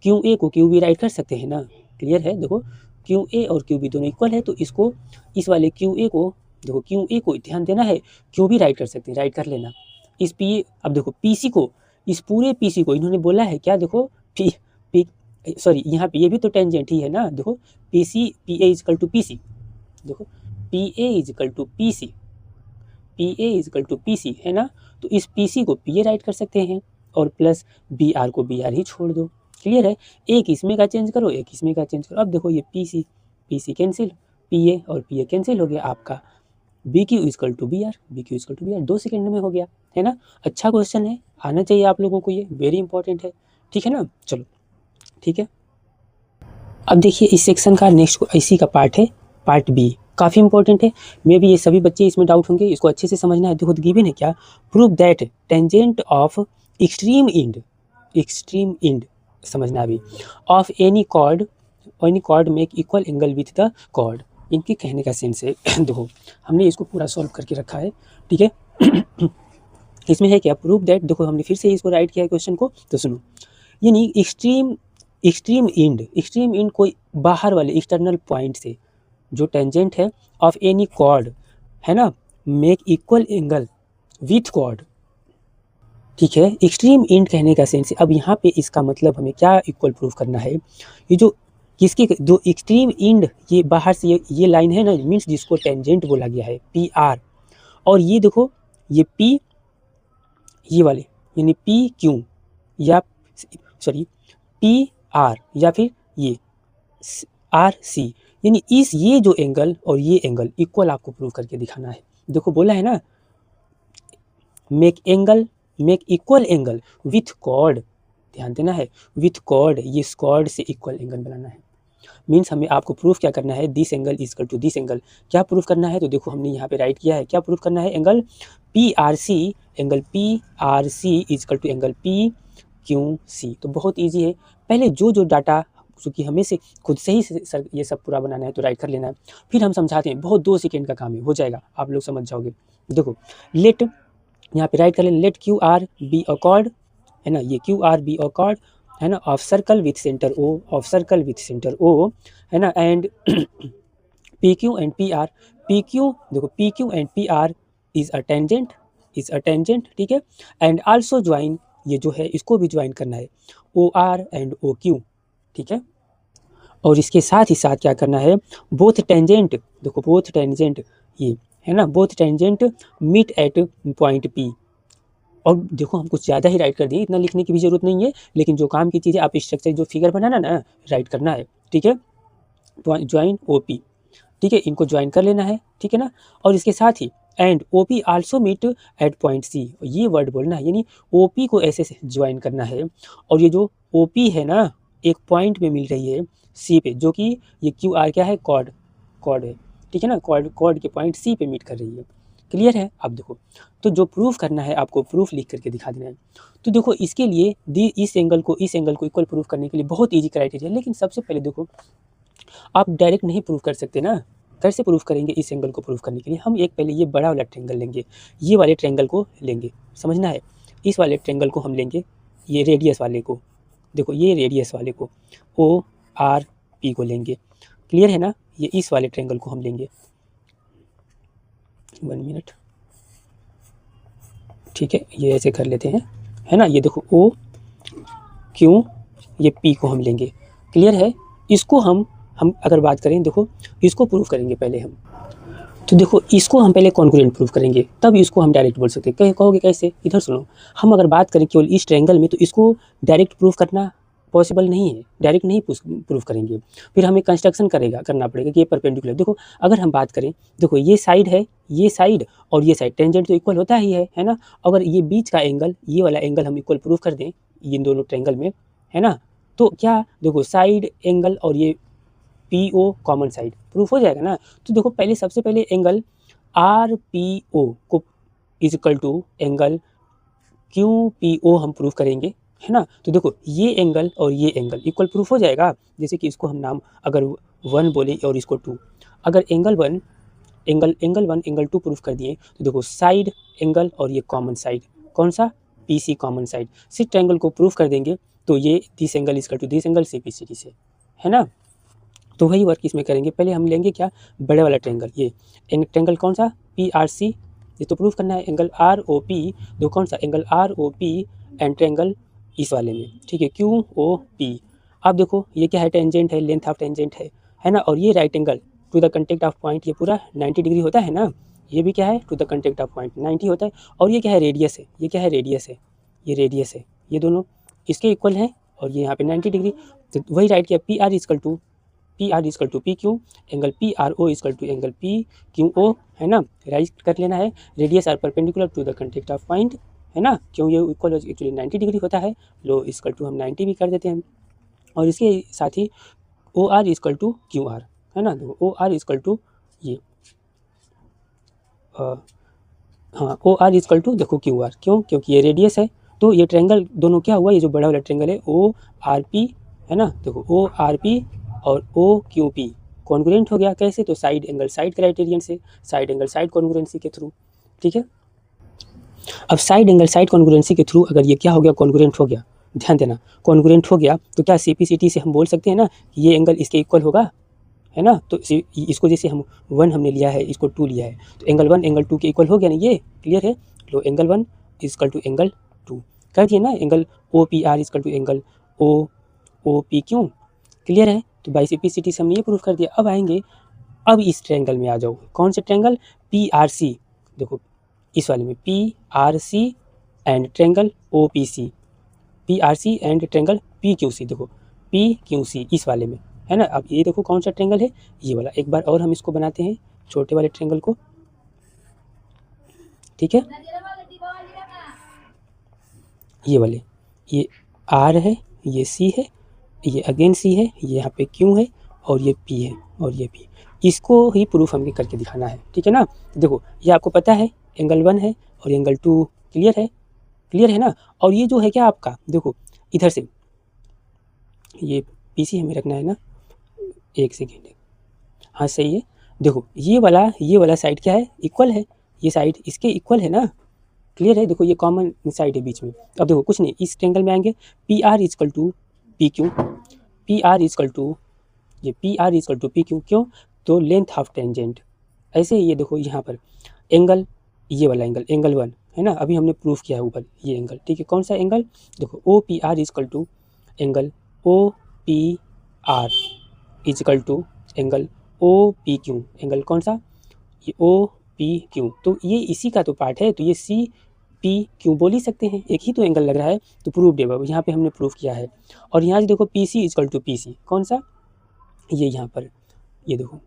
क्यू ए को क्यू बी राइट कर सकते हैं ना, क्लियर है। देखो क्यू ए और क्यू बी दोनों इक्वल है, तो इसको इस वाले क्यू ए को, देखो क्यू ए को ध्यान देना है, क्यू बी राइट कर सकते हैं, राइट कर लेना। इस पी ए, अब देखो पी सी को, इस पूरे पी सी को इन्होंने बोला है क्या, देखो पी पी सॉरी यहाँ पे ये भी तो टेंजेंट ही है ना, देखो P C P A equal to P C, देखो P A equal to P C, P A equal to P C, है ना। तो इस पी सी को पी ए राइट कर सकते हैं और प्लस बी आर को बी आर ही छोड़ दो। क्लियर है, एक इसमें का चेंज करो, एक इसमें का चेंज करो। अब देखो ये P C cancel, P A और पी ए कैंसिल हो गया आपका। B Q is equal to B R, B Q is equal to B R 2 second में हो गया, है ना। अच्छा क्वेश्चन है, आना चाहिए आप लोगों को, ये वेरी इंपॉर्टेंट है, ठीक है ना। चलो ठीक है, अब देखिए इस सेक्शन का नेक्स्ट इसी का पार्ट है, पार्ट बी, काफ़ी इंपॉर्टेंट है। मे भी ये सभी बच्चे इसमें डाउट होंगे, इसको अच्छे से समझना है। देखो गिवन है क्या, prove that tangent of extreme end समझना अभी, of any chord make equal angle with the chord. इनके कहने का सेंस है देखो हमने इसको पूरा सॉल्व करके रखा है, ठीक है। इसमें है क्या, प्रूव दैट, देखो हमने फिर से इसको राइट किया है क्वेश्चन को, तो सुनो, यानी एक्सट्रीम इंड कोई बाहर वाले एक्सटर्नल पॉइंट से जो टेंजेंट है ऑफ एनी कॉर्ड, है ना, make equal angle with chord, ठीक है। एक्सट्रीम इंड कहने का सेंस है, अब यहाँ पे इसका मतलब हमें क्या इक्वल प्रूव करना है, ये जो किसके जो एक्सट्रीम इंड, ये बाहर से ये लाइन है ना, मीन्स जिसको टेंजेंट बोला गया है पी आर, और ये देखो ये पी, ये वाले यानी पी क्यू या सॉरी पी आर या फिर ये आर सी, यानी इस ये जो एंगल और ये एंगल इक्वल आपको प्रूव करके दिखाना है। देखो बोला है ना, make equal angle with chord, ध्यान देना है, विथ कॉर्ड, ये कॉर्ड से इक्वल एंगल बनाना है। मीन्स हमें आपको प्रूफ क्या करना है, this angle is equal to this angle, क्या प्रूफ करना है, तो देखो हमने यहाँ पे राइट किया है, क्या प्रूफ करना है, angle P R C is equal to angle P Q C. तो बहुत ईजी है, पहले जो डाटा क्योंकि हमें से खुद से ही सर ये सब पूरा बनाना है तो राइट कर लेना है, फिर हम समझाते हैं, बहुत 2 सेकेंड का काम है, हो जाएगा, आप लोग समझ जाओगे। देखो लेट, यहाँ पे राइट कर लें, let Q R be a chord, है ना, ये Q R be a chord, है ना, of circle with centre O, है ना, and P Q and P R, P Q देखो P Q and P R is a tangent, ठीक है। एंड आल्सो ज्वाइन, ये जो है इसको भी ज्वाइन करना है, O R and O Q, ठीक है। और इसके साथ ही साथ क्या करना है, बोथ टेंजेंट, देखो बोथ टेंजेंट ये है ना, both tangent meet at point P. और देखो हम कुछ ज़्यादा ही राइट कर दिए, इतना लिखने की भी जरूरत नहीं है, लेकिन जो काम की चीज़ें आप स्ट्रक्चर जो फिगर बनाना ना राइट करना है, ठीक है। ज्वाइन ओ पी, ठीक है, इनको ज्वाइन कर लेना है, ठीक है ना। और इसके साथ ही and O P also meet at point C, ये वर्ड बोलना है, यानी ओ पी को ऐसे ज्वाइन करना है, और ये जो ओ पी है ना एक पॉइंट में मिल रही है सी पे, जो कि ये क्यू आर क्या है, कॉर्ड है, ठीक है ना, कॉर्ड के पॉइंट सी पे मीट कर रही है। क्लियर है, अब देखो तो जो प्रूफ करना है आपको प्रूफ लिख करके दिखा देना है। तो देखो इसके लिए इस एंगल को इक्वल प्रूफ करने के लिए बहुत ईजी क्राइटेरिया, लेकिन सबसे पहले देखो आप डायरेक्ट नहीं प्रूफ कर सकते ना, कैसे प्रूफ करेंगे इस एंगल को प्रूफ करने के लिए, हम एक पहले ये बड़ा वाला ट्रायंगल लेंगे, ये वाले ट्रायंगल को लेंगे, समझना है, इस वाले ट्रायंगल को हम लेंगे, ये रेडियस वाले को, देखो ये रेडियस वाले को ओ आर पी को लेंगे, क्लियर है ना। ये इस वाले ट्रायंगल को हम लेंगे, 1 मिनट, ठीक है, ये ऐसे कर लेते हैं, है ना। ये देखो ओ क्यू, ये पी को हम लेंगे, क्लियर है। इसको हम अगर बात करें, देखो इसको प्रूफ करेंगे पहले हम, तो देखो इसको हम पहले कॉन्ग्रुएंट प्रूफ करेंगे, तब इसको हम डायरेक्ट बोल सकते हैं। कहोगे कैसे, इधर सुनो, हम अगर बात करें केवल इस ट्रायंगल में, तो इसको डायरेक्ट प्रूफ करना पॉसिबल नहीं है, डायरेक्ट नहीं प्रूफ करेंगे, फिर हमें कंस्ट्रक्शन करना पड़ेगा कि ये परपेंडिकुलर। देखो अगर हम बात करें, देखो ये साइड है, ये साइड और ये साइड, टेंजेंट तो इक्वल होता ही है ना। अगर ये बीच का एंगल, ये वाला एंगल हम इक्वल प्रूफ कर दें इन दोनों ट्रायंगल में, है ना, तो क्या देखो साइड एंगल और ये P O common side proof हो जाएगा ना। तो देखो पहले सबसे पहले एंगल आर पी ओ को is equal to angle Q P O हम प्रूफ करेंगे, है ना। तो देखो ये एंगल और ये एंगल इक्वल प्रूफ हो जाएगा, जैसे कि इसको हम नाम अगर 1 बोले और इसको 2, अगर एंगल 1 एंगल 2 प्रूफ कर दिए, तो देखो साइड एंगल और ये कॉमन साइड, कौन सा, पी सी कॉमन साइड से ट्रायंगल को प्रूफ कर देंगे, तो ये this angle equal to this angle C P C D से, है ना। तो वही वर्क इसमें करेंगे, पहले हम लेंगे क्या, बड़े वाला ट्रायंगल, ये ट्रायंगल कौन सा, पी आर सी, ये तो प्रूफ करना है, एंगल आर ओ पी, दो कौन सा, angle R O P and triangle इस वाले में, ठीक है, क्यू ओ पी। अब देखो ये क्या है, टेंजेंट है, लेंथ ऑफ टेंजेंट है ना, और ये right angle to the contact of point, ये पूरा 90 डिग्री होता है ना, ये भी क्या है, to the contact of point 90 होता है। और ये क्या है, रेडियस है, ये क्या है, रेडियस है, ये रेडियस है, ये दोनों इसके इक्वल हैं और ये यहाँ पे 90 डिग्री। तो वही राइट किया, P R equal to P Q, angle P R O equal to angle P Q O, है ना, राइट कर लेना है। Radius R perpendicular to the contact of point, है ना, क्यों ये इक्वल एक्चुअली 90 डिग्री होता है, लो इजकल टू हम 90 भी कर देते हैं। और इसके साथ ही O R equal to Q R, है ना, देखो ओ आर इजकल टू ये हाँ ओ आर इजकल टू देखो क्यू आर, क्यों, क्योंकि ये रेडियस है। तो ये ट्रेंगल दोनों क्या हुआ, ये जो बड़ा वाला ट्रेंगल है ओ आर पी, है ना, देखो ओ आर पी और ओ क्यू पी कॉन्ग्रुएंट हो गया। कैसे, तो साइड एंगल साइड क्राइटेरियन से, साइड एंगल साइड कॉन्ग्रुएंसी के थ्रू, ठीक है। अब साइड एंगल साइड कॉन्ग्रुएंसी के थ्रू अगर ये क्या हो गया, कॉन्ग्रुएंट हो गया, ध्यान देना, कॉन्ग्रुएंट हो गया तो क्या सीपीसीटी से हम बोल सकते हैं ना कि ये एंगल इसके इक्वल होगा, है ना। तो इसको जैसे हम 1 हमने लिया है, इसको 2 लिया है, तो एंगल 1 एंगल 2 के इक्वल हो गया ना, ये क्लियर है। लो एंगल 1 इजकल टू एंगल 2 कर दिए ना, angle O P R equal to angle O P Q, clear है। तो बाई सीपीसीटी से हमने ये प्रूफ कर दिया। अब आएंगे, अब इस ट्रायंगल में आ जाओ, कौन से ट्रायंगल, पी आर सी, देखो इस वाले में P R C and triangle O P C, P R C and triangle P Q C, देखो पी क्यू सी इस वाले में, है ना। अब ये देखो कौन सा ट्रायंगल है, ये वाला। एक बार और हम इसको बनाते हैं छोटे वाले ट्रायंगल को, ठीक है, ये वाले, ये आर है, ये सी है, ये अगेन सी है, ये यहाँ पे क्यू है और ये पी है और ये पी, इसको ही प्रूफ हमें करके दिखाना है, ठीक है ना। देखो ये आपको पता है एंगल 1 है और एंगल 2 क्लियर है, क्लियर है ना। और ये जो है क्या आपका, देखो इधर से ये पीसी हमें रखना है ना, एक सेकेंड, हाँ सही है। देखो ये वाला साइड क्या है, इक्वल है, ये साइड इसके इक्वल है ना, क्लियर है। देखो ये कॉमन साइड है बीच में। अब देखो कुछ नहीं, इस ट्रायंगल में आएंगे, P R equal to P Q, P R equal to ये P R equal to P Q, क्यों, तो लेंथ ऑफ टेंजेंट। ऐसे ही ये देखो यहाँ पर एंगल, ये वाला एंगल एंगल 1 है ना, अभी हमने प्रूफ किया है ऊपर ये एंगल, ठीक है। कौन सा एंगल, देखो O P R equal to angle O P R equal to angle O P Q, angle कौन सा, ये ओ पी क्यू, तो ये इसी का तो पार्ट है, तो ये सी पी क्यू बोल ही सकते हैं, एक ही तो एंगल लग रहा है, तो प्रूफ डेबा यहाँ पे हमने प्रूफ किया है। और यहाँ से देखो P C is equal to P C, कौन सा, ये यहाँ पर ये देखो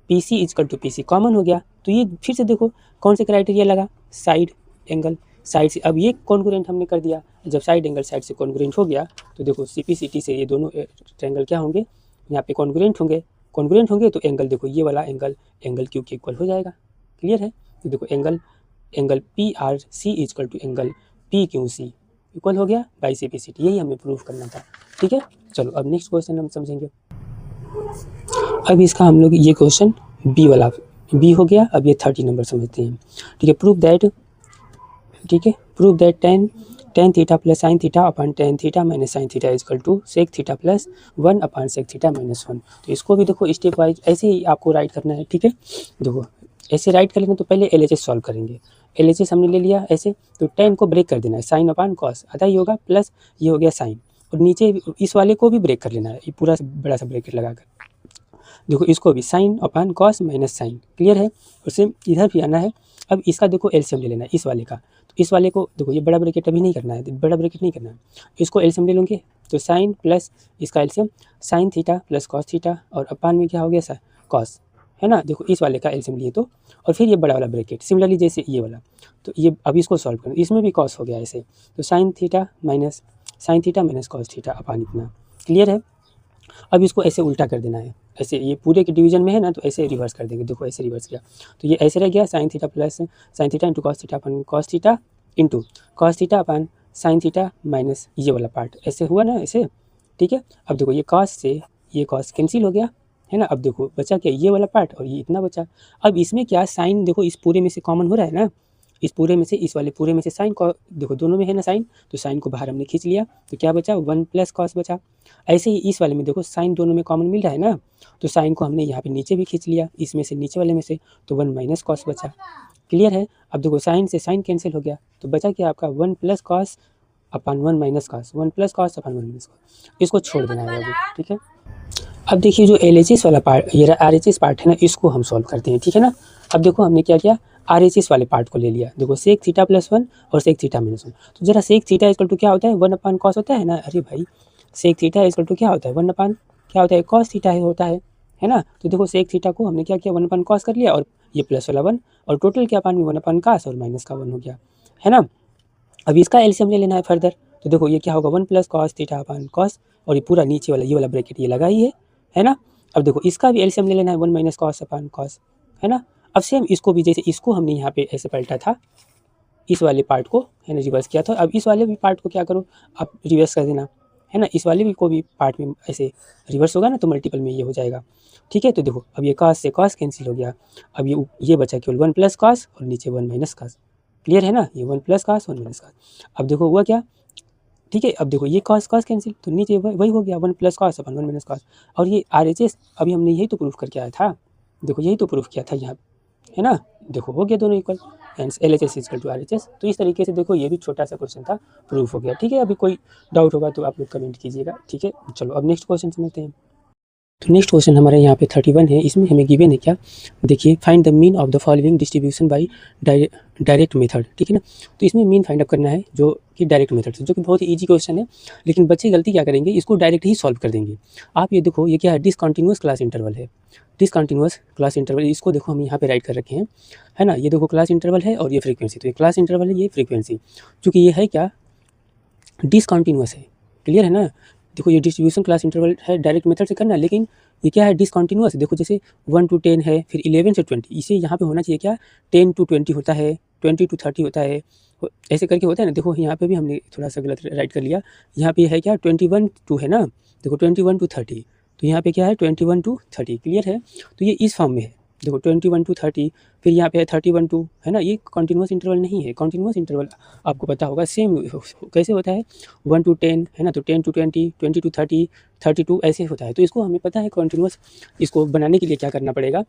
P C is equal to P C common हो गया। तो ये फिर से देखो कौन से क्राइटेरिया लगा, साइड एंगल साइड से, अब ये कॉन्ग्रुएंट हमने कर दिया। जब साइड एंगल साइड से कॉन्ग्रुएंट हो गया तो देखो सीपीसीटी से ये दोनों ट्रायंगल क्या होंगे, यहाँ पे कॉन्ग्रुएंट होंगे, कॉन्ग्रुएंट होंगे तो एंगल देखो ये वाला एंगल एंगल क्यू के इक्वल हो जाएगा, क्लियर है। तो देखो angle P R C is equal to angle P Q C equal हो गया बाई सीपीसीटी, यही हमें प्रूफ करना था, ठीक है। चलो अब नेक्स्ट क्वेश्चन हम समझेंगे। अब इसका हम लोग ये क्वेश्चन बी वाला बी हो गया। अब ये 30 नंबर समझते हैं, ठीक है। प्रूफ दैट, ठीक है, proof that tan theta plus sine theta upon tan theta minus sine theta equal to sec theta plus 1 upon sec theta minus 1। तो इसको भी देखो स्टेप वाइज ऐसे ही आपको राइट करना है, ठीक है। देखो ऐसे राइट करेंगे तो पहले LHS सॉल्व करेंगे, LHS हमने ले लिया ऐसे, तो टेन को ब्रेक कर देना है, साइन अपॉन कॉस आधा ही होगा, प्लस ये हो गया साइन, और नीचे इस वाले को भी ब्रेक कर लेना है, ये पूरा बड़ा सा ब्रेकेट लगाकर। देखो इसको भी sine upon cos minus sine, clear है। और सेम इधर भी आना है। अब इसका देखो एलसीएम ले लेना है इस वाले का, तो इस वाले को देखो ये बड़ा ब्रैकेट अभी नहीं करना है, बड़ा ब्रैकेट नहीं करना है, इसको एलसीएम ले लूँगे तो साइन प्लस इसका LCM sign theta plus cos theta, और अपान में क्या हो गया सर कॉस, है ना। देखो इस वाले का एलसीएम लिए तो, और फिर ये बड़ा वाला ब्रैकेट सिमिलरली जैसे ये वाला, तो ये अभी इसको सॉल्व करें, इसमें भी कॉस हो गया ऐसे, तो sign theta minus cos theta upon इतना, क्लियर है। अब इसको ऐसे उल्टा कर देना है, ऐसे ये पूरे के डिवीजन में है ना, तो ऐसे रिवर्स कर देंगे। देखो ऐसे रिवर्स किया तो ये ऐसे रह गया sine theta plus sine theta into cos theta upon cos theta into cos theta upon sine theta minus ये वाला पार्ट, ऐसे हुआ ना ऐसे, ठीक है। अब देखो ये कॉस से ये कॉस कैंसिल हो गया, है ना। अब देखो बचा क्या ये वाला पार्ट और ये इतना बचा। अब इसमें क्या साइन देखो इस पूरे में से कॉमन हो रहा है ना, इस पूरे में से इस वाले पूरे में से साइन को देखो दोनों में है ना साइन, तो साइन को बाहर हमने खींच लिया, तो क्या बचा 1 प्लस कॉस बचा। ऐसे ही इस वाले में देखो साइन दोनों में कॉमन मिल रहा है ना, तो साइन को हमने यहाँ पे नीचे भी खींच लिया, इसमें से नीचे वाले में से, तो 1 माइनस कॉस बचा, क्लियर है। अब देखो साइन से साइन कैंसिल हो गया, तो बचा क्या आपका 1 प्लस कॉस अपन 1 माइनस कॉस, 1 प्लस कॉस अपन 1 माइनस कॉस, इसको छोड़ देना है अभी, ठीक है। अब देखिए जो LHS वाला पार्ट, ये RHS पार्ट है ना, इसको हम सॉल्व करते हैं, ठीक है ना। अब देखो हमने क्या किया, RHS वाले पार्ट को ले लिया। देखो सेक थीटा प्लस 1 और सेक थीटा माइनस 1। तो जरा सेक थीटा इक्वल टू क्या होता है, 1 अपॉन कॉस होता है ना। अरे भाई सेक थीटा इक्वल टू क्या होता है, 1 अपॉन क्या होता है, कॉस थीटा होता है ना। तो देखो सेक थीटा को हमने क्या किया, 1 अपॉन कॉस कर लिया, और ये प्लस वाला 1, और टोटल क्या पान में 1 अपॉन कॉस और माइनस का 1 हो गया, है ना। अब इसका एलसीएम ले लेना है फर्दर। तो देखो ये क्या होगा, 1 plus cos theta upon cos, और ये पूरा नीचे वाला ये वाला ब्रैकेट ये लगा ही है ना। अब देखो इसका भी एलसीएम ले लेना है, 1 माइनस कॉस अपॉन कॉस, है ना। अब सेम इसको भी, जैसे इसको हमने यहाँ पे ऐसे पलटा था, इस वाले पार्ट को है ना रिवर्स किया था, अब इस वाले भी पार्ट को क्या करो, आप रिवर्स कर देना, है ना। इस वाले भी को भी पार्ट में ऐसे रिवर्स होगा ना, तो मल्टीपल में ये हो जाएगा, ठीक है। तो देखो अब ये कॉस से कॉस कैंसिल हो गया, अब ये बचा केवल 1 प्लस कॉस और नीचे 1 माइनस कॉस, क्लियर है ना। ये 1 प्लस कॉस 1 माइनस कॉस। अब देखो हुआ क्या, ठीक है। अब देखो ये कॉस कॉस कैंसिल, तो नीचे वही हो गया 1 प्लस कॉस अपन 1 माइनस कॉस। और ये RHS अभी हमने यही तो प्रूफ करके आया था, देखो यही तो प्रूफ किया था यहाँ, है ना। देखो हो गया दोनों equal, hence LHS equal to RHS। तो इस तरीके से देखो ये भी छोटा सा क्वेश्चन था, प्रूफ हो गया, ठीक है। अभी कोई डाउट होगा तो आप लोग कमेंट कीजिएगा, ठीक है। चलो अब नेक्स्ट क्वेश्चन समझते हैं। तो नेक्स्ट क्वेश्चन हमारे यहाँ पे 31 है। इसमें हमें गिवन है क्या, देखिए find the mean of the following distribution by direct method, ठीक है ना। तो इसमें मीन फाइंड अप करना है जो कि डायरेक्ट मेथड से, जो कि बहुत ही ईजी क्वेश्चन है, लेकिन बच्चे गलती क्या करेंगे, इसको डायरेक्ट ही सॉल्व कर देंगे। आप ये देखो ये क्या है, डिसकंटिन्यूअस क्लास इंटरवल है, डिसकंटिन्यूअस क्लास इंटरवल, इसको देखो हम यहाँ पे राइट कर रखे हैं, है ना। ये देखो क्लास इंटरवल है और ये फ्रीक्वेंसी, तो ये क्लास इंटरवल है, ये फ्रीक्वेंसी, चूँकि ये है क्या, डिसकंटिन्यूअस है, क्लियर है ना। देखो ये डिस्ट्रीब्यूशन क्लास इंटरवल है, डायरेक्ट मेथड से करना, लेकिन ये क्या है, डिसकंटिन्यूअस। देखो जैसे 1 to 10 है, फिर 11 से 20, इसे यहाँ पे होना चाहिए क्या, 10 to 20 होता है, 20 to 30 होता है, ऐसे करके होता है ना। देखो यहाँ पे भी हमने थोड़ा सा गलत राइट कर लिया, यहाँ पे है क्या 21 to है ना, देखो 21 to 30, तो यहाँ पे क्या है 21 to 30, क्लियर है। तो ये इस फॉर्म में है, देखो 21 to 30, फिर यहाँ पे है 31 to, है ना। ये कॉन्टिन्यूस इंटरवल नहीं है, कॉन्टिन्यूस इंटरवल आपको पता होगा सेम कैसे होता है, 1 to 10 है ना, तो 10 to 20, 20 to 30, 32 ऐसे होता है। तो इसको हमें पता है कॉन्टिन्यूस, इसको बनाने के लिए क्या करना पड़ेगा,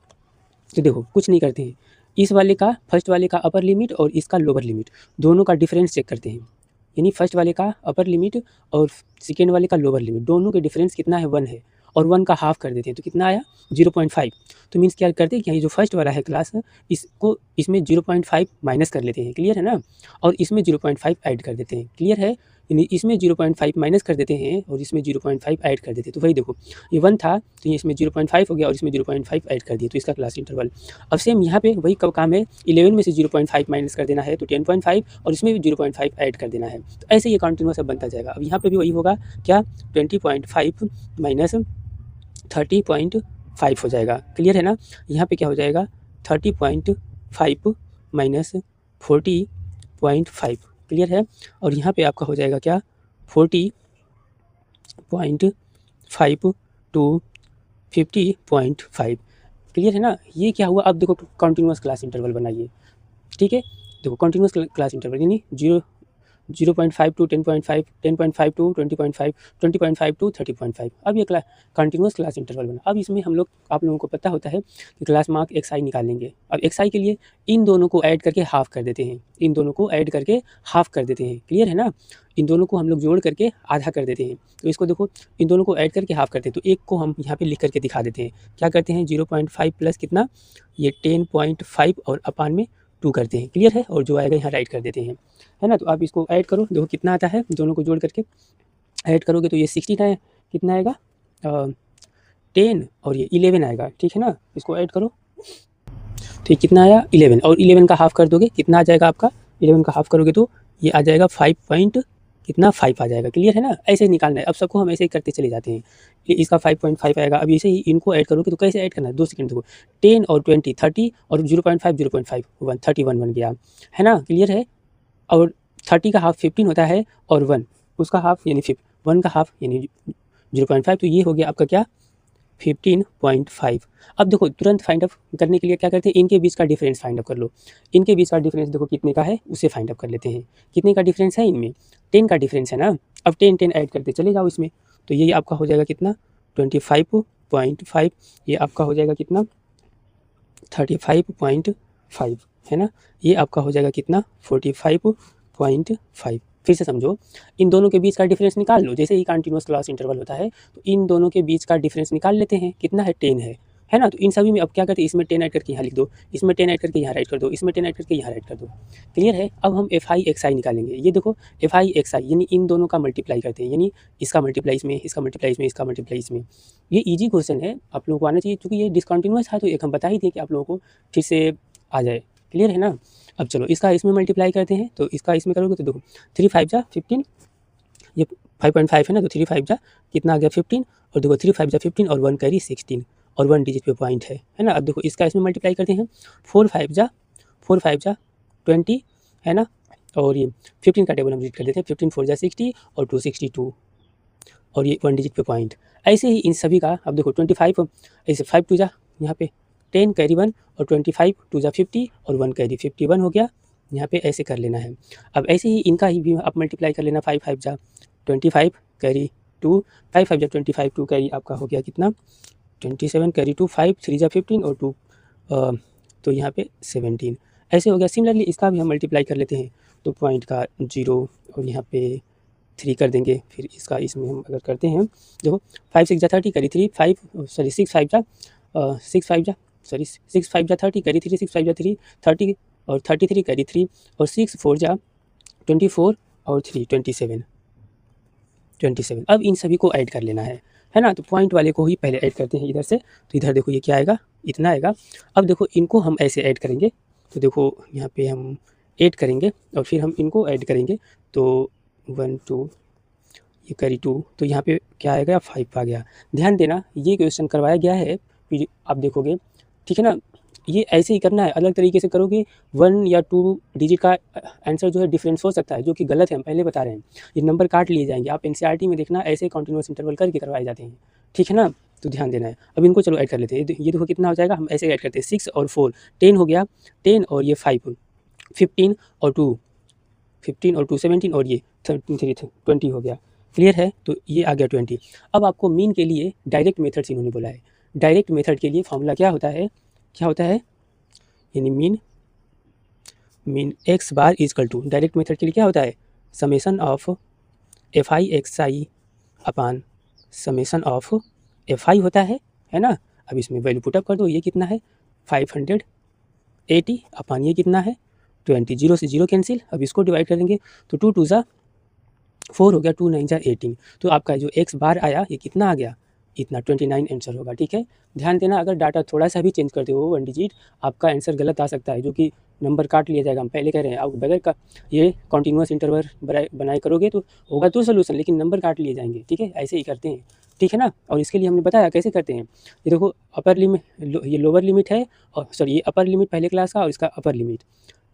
तो देखो कुछ नहीं करते हैं, इस वाले का फर्स्ट वाले का अपर लिमिट और इसका लोअर लिमिट दोनों का डिफरेंस चेक करते हैं, यानी फर्स्ट वाले का अपर लिमिट और सेकेंड वाले का लोअर लिमिट, दोनों के डिफरेंस कितना है, 1 है, और 1 का हाफ कर देते हैं, तो कितना आया 0.5। तो मीन्स क्या करते हैं कि ये जो फर्स्ट वाला है क्लास, इसको इसमें 0.5 माइनस कर लेते हैं, क्लियर है ना, और इसमें 0.5 ऐड कर देते हैं, क्लियर है। यानी इसमें 0.5 माइनस कर देते हैं और इसमें 0.5 ऐड कर देते हैं, तो वही देखो ये 1 था तो ये इसमें 0.5 हो गया और इसमें 0.5 ऐड कर दिए, तो इसका क्लास इंटरवल। अब सेम यहाँ पे वही कब काम है, 11 में से 0.5 माइनस कर देना है तो 10.5, और इसमें भी 0.5 ऐड कर देना है, तो ऐसे ये कंटिन्यूअस अब बनता जाएगा। अब यहाँ पे भी वही होगा क्या, 20.5 माइनस 30.5 हो जाएगा, क्लियर है ना। यहाँ पे क्या हो जाएगा 30.5 माइनस 40.5, क्लियर है। और यहाँ पे आपका हो जाएगा क्या 40.5 टू 50.5, क्लियर है ना। ये क्या हुआ, अब देखो कंटिन्यूअस क्लास इंटरवल बनाइए, ठीक है। देखो कंटिन्यूअस क्लास इंटरवल यानी 0.5 to 10.5, 10.5 to 20.5, 20.5 to 30.5। अब ये कंटिन्यूअस क्लास इंटरवल बना। अब इसमें हम लोग, आप लोगों को पता होता है कि क्लास मार्क xi निकालेंगे। अब xi के लिए इन दोनों को ऐड करके हाफ कर देते हैं, इन दोनों को ऐड करके हाफ कर देते हैं, क्लियर है ना। इन दोनों को हम लोग जोड़ करके आधा कर देते हैं, तो इसको देखो इन दोनों को ऐड करके हाफ करते हैं, तो एक को हम यहाँ पे लिख करके दिखा देते हैं। क्या करते हैं 0.5 प्लस कितना, ये 10.5 और अपान में 2 करते हैं, क्लियर है। और जो आएगा यहाँ राइट कर देते हैं, है ना। तो आप इसको ऐड करो, देखो कितना आता है, दोनों को जोड़ करके ऐड करोगे तो ये 16 है, कितना आएगा 10 और ये 11 आएगा, ठीक है ना। इसको ऐड करो तो ये कितना आया 11, और 11 का हाफ कर दोगे कितना आ जाएगा आपका, 11 का हाफ करोगे तो ये आ जाएगा 5.5 आ जाएगा, क्लियर है ना। ऐसे ही निकालना है, अब सबको हम ऐसे ही करते चले जाते हैं। ये इसका 5.5 आएगा, अब ऐसे ही इनको ऐड करोगे तो कैसे ऐड करना है, 2 सेकंड देखो, 10 और 20 30 और 0.5 0.5 31 बन गया, है ना, क्लियर है। और 30 का हाफ 15 होता है और 1 उसका हाफ यानी 1 का हाफ यानी 0.5, तो ये हो गया आपका क्या 15.5। अब देखो तुरंत फाइंड अप करने के लिए क्या करते हैं, इनके बीच का डिफरेंस फाइंड अप कर लो। इनके बीच का डिफरेंस देखो कितने का है, उसे फाइंड अप कर लेते हैं। कितने का डिफरेंस है इनमें, 10 का डिफरेंस है ना। अब 10 ऐड करते चले जाओ इसमें, तो ये आपका हो जाएगा कितना 25.5, ये आपका हो जाएगा कितना 35.5, है ना। ये आपका हो जाएगा कितना 45.5, फिर से समझो, इन दोनों के बीच का डिफरेंस निकाल लो। जैसे ही कंटिन्यूअस क्लास इंटरवल होता है तो इन दोनों के बीच का डिफरेंस निकाल लेते हैं, कितना है 10 है ना। तो इन सभी में अब क्या करते हैं, इसमें 10 ऐड करके यहाँ लिख दो, इसमें 10 ऐड करके यहाँ राइट कर दो, इसमें 10 ऐड करके यहाँ राइट कर दो। क्लियर है। अब हम एफ आई एक्स आई निकालेंगे। ये देखो एफ आई एक्स आई यानी इन दोनों का मल्टीप्लाई करते हैं, यानी इसका मल्टीप्लाई इसमें, इसका मल्टीप्लाई इसमें, इसका मल्टीप्लाई इसमें। ये ईजी क्वेश्चन है, आप लोगों को आना चाहिए, क्योंकि ये डिसकंटिन्यूअस था तो एक हम बता ही दिए कि आप लोगों को फिर से आ जाए। क्लियर है ना। अब चलो इसका इसमें मल्टीप्लाई करते हैं, तो इसका इसमें करोगे तो देखो 3 5 जा 15, ये 5.5 है ना, तो 3 5 जा कितना आ गया 15, और देखो 3 5 जा 15 और 1 कैरी 16 और 1 डिजिट पे पॉइंट है ना। अब देखो इसका इसमें मल्टीप्लाई करते हैं, 4 5 जा 20 है ना, और ये 15 का टेबल हम रीड कर देते हैं, 15 4 जा 60 और 2 62 और ये 1 डिजिट पे पॉइंट। ऐसे ही इन सभी का अब देखो 25 ऐसे 5 2 जा यहाँ पे 10 कैरी 1 और 25 2 जा 50 और 1 कैरी 51 हो गया, यहाँ पे ऐसे कर लेना है। अब ऐसे ही इनका ही भी आप मल्टीप्लाई कर लेना, 5 5 जा 25 कैरी 2, 5 5 जा 25 2 कैरी आपका हो गया कितना 27 कैरी 2, 5 3 जा 15 और 2 तो यहाँ पे 17 ऐसे हो गया। सिमिलरली इसका भी हम मल्टीप्लाई कर लेते हैं, तो पॉइंट का 0 और यहाँ पे 3 कर देंगे। फिर इसका इसमें हम अगर करते हैं, देखो 5 6 जा 30 कैरी 3, 6 5 जा 6 5 जा 30 कैरी 3, 6 5 जा 3 30 और 33 कैरी 3 और 6 4 जा 24 और 3 27। अब इन सभी को ऐड कर लेना है ना। तो पॉइंट वाले को ही पहले ऐड करते हैं इधर से, तो इधर देखो ये क्या आएगा, इतना आएगा। अब देखो इनको हम ऐसे ऐड करेंगे, तो देखो यहाँ पे हम 8 करेंगे और फिर हम इनको ऐड करेंगे, तो 1 2 ये करी 2, तो यहाँ पे क्या आएगा 5 आ गया। ध्यान देना ये क्वेश्चन करवाया गया है, फिर आप देखोगे ठीक है ना। ये ऐसे ही करना है, अलग तरीके से करोगे 1 या 2 डिजिट का आंसर जो है डिफरेंस हो सकता है, जो कि गलत है, हम पहले बता रहे हैं। ये नंबर काट लिए जाएंगे, आप एनसीईआरटी में देखना ऐसे कंटिन्यूअस इंटरवल करके करवाए जाते हैं, ठीक है ना। तो ध्यान देना है। अब इनको चलो ऐड कर लेते हैं, ये देखो कितना हो जाएगा, हम ऐसे ऐड करते हैं 6 और 4 10 हो गया, 10 और ये 5 15 और 2 17 और ये 20 हो गया। क्लियर है। तो ये आ गया 20। अब आपको मीन के लिए डायरेक्ट मेथड्स इन्होंने बोला है। डायरेक्ट मेथड के लिए फॉर्मूला क्या होता है, यानी mean x bar equal to, direct method के लिए क्या होता है, summation of f i x i upon summation of f i होता है ना। अब इसमें वैल्यू पुटअप कर दो, ये कितना है 580 अपान ये कितना है 20, 0 से 0 कैंसिल। अब इसको डिवाइड करेंगे तो 2 2 जा 4 हो गया, 2 9 जा 18। तो आपका जो एक्स बार आया ये कितना आ गया, इतना 29 आंसर होगा। ठीक है। ध्यान देना, अगर डाटा थोड़ा सा भी चेंज करते हो 1 डिजिट, आपका आंसर गलत आ सकता है, जो कि नंबर काट लिया जाएगा। हम पहले कह रहे हैं, आप बगैर का ये कॉन्टिन्यूअस इंटरवल बनाए करोगे तो होगा तो सोल्यूशन, लेकिन नंबर काट लिए जाएंगे। ठीक है, ऐसे ही करते हैं, ठीक है ना। और इसके लिए हमने बताया कैसे करते हैं। ये देखो अपर लिमिट, ये लोअर लिमिट है, और सॉरी ये अपर लिमिट पहले क्लास का और इसका अपर लिमिट,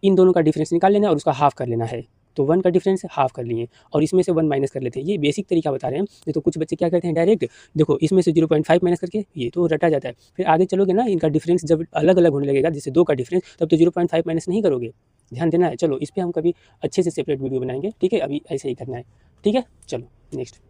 इन दोनों का डिफरेंस निकाल लेना और उसका हाफ कर लेना है। तो 1 का डिफरेंस हाफ कर लिए और इसमें से 1 माइनस कर लेते हैं। ये बेसिक तरीका बता रहे हैं। नहीं तो कुछ बच्चे क्या करते हैं, डायरेक्ट देखो इसमें से 0.5 माइनस करके ये तो रटा जाता है। फिर आगे चलोगे ना, इनका डिफरेंस जब अलग अलग होने लगेगा, जैसे 2 का डिफरेंस, तब तो 0.5 माइनस नहीं करोगे। ध्यान देना है। चलो इस पर हम कभी अच्छे से सेपरेट वीडियो बनाएंगे। ठीक है, अभी ऐसे ही करना है। ठीक है, चलो नेक्स्ट।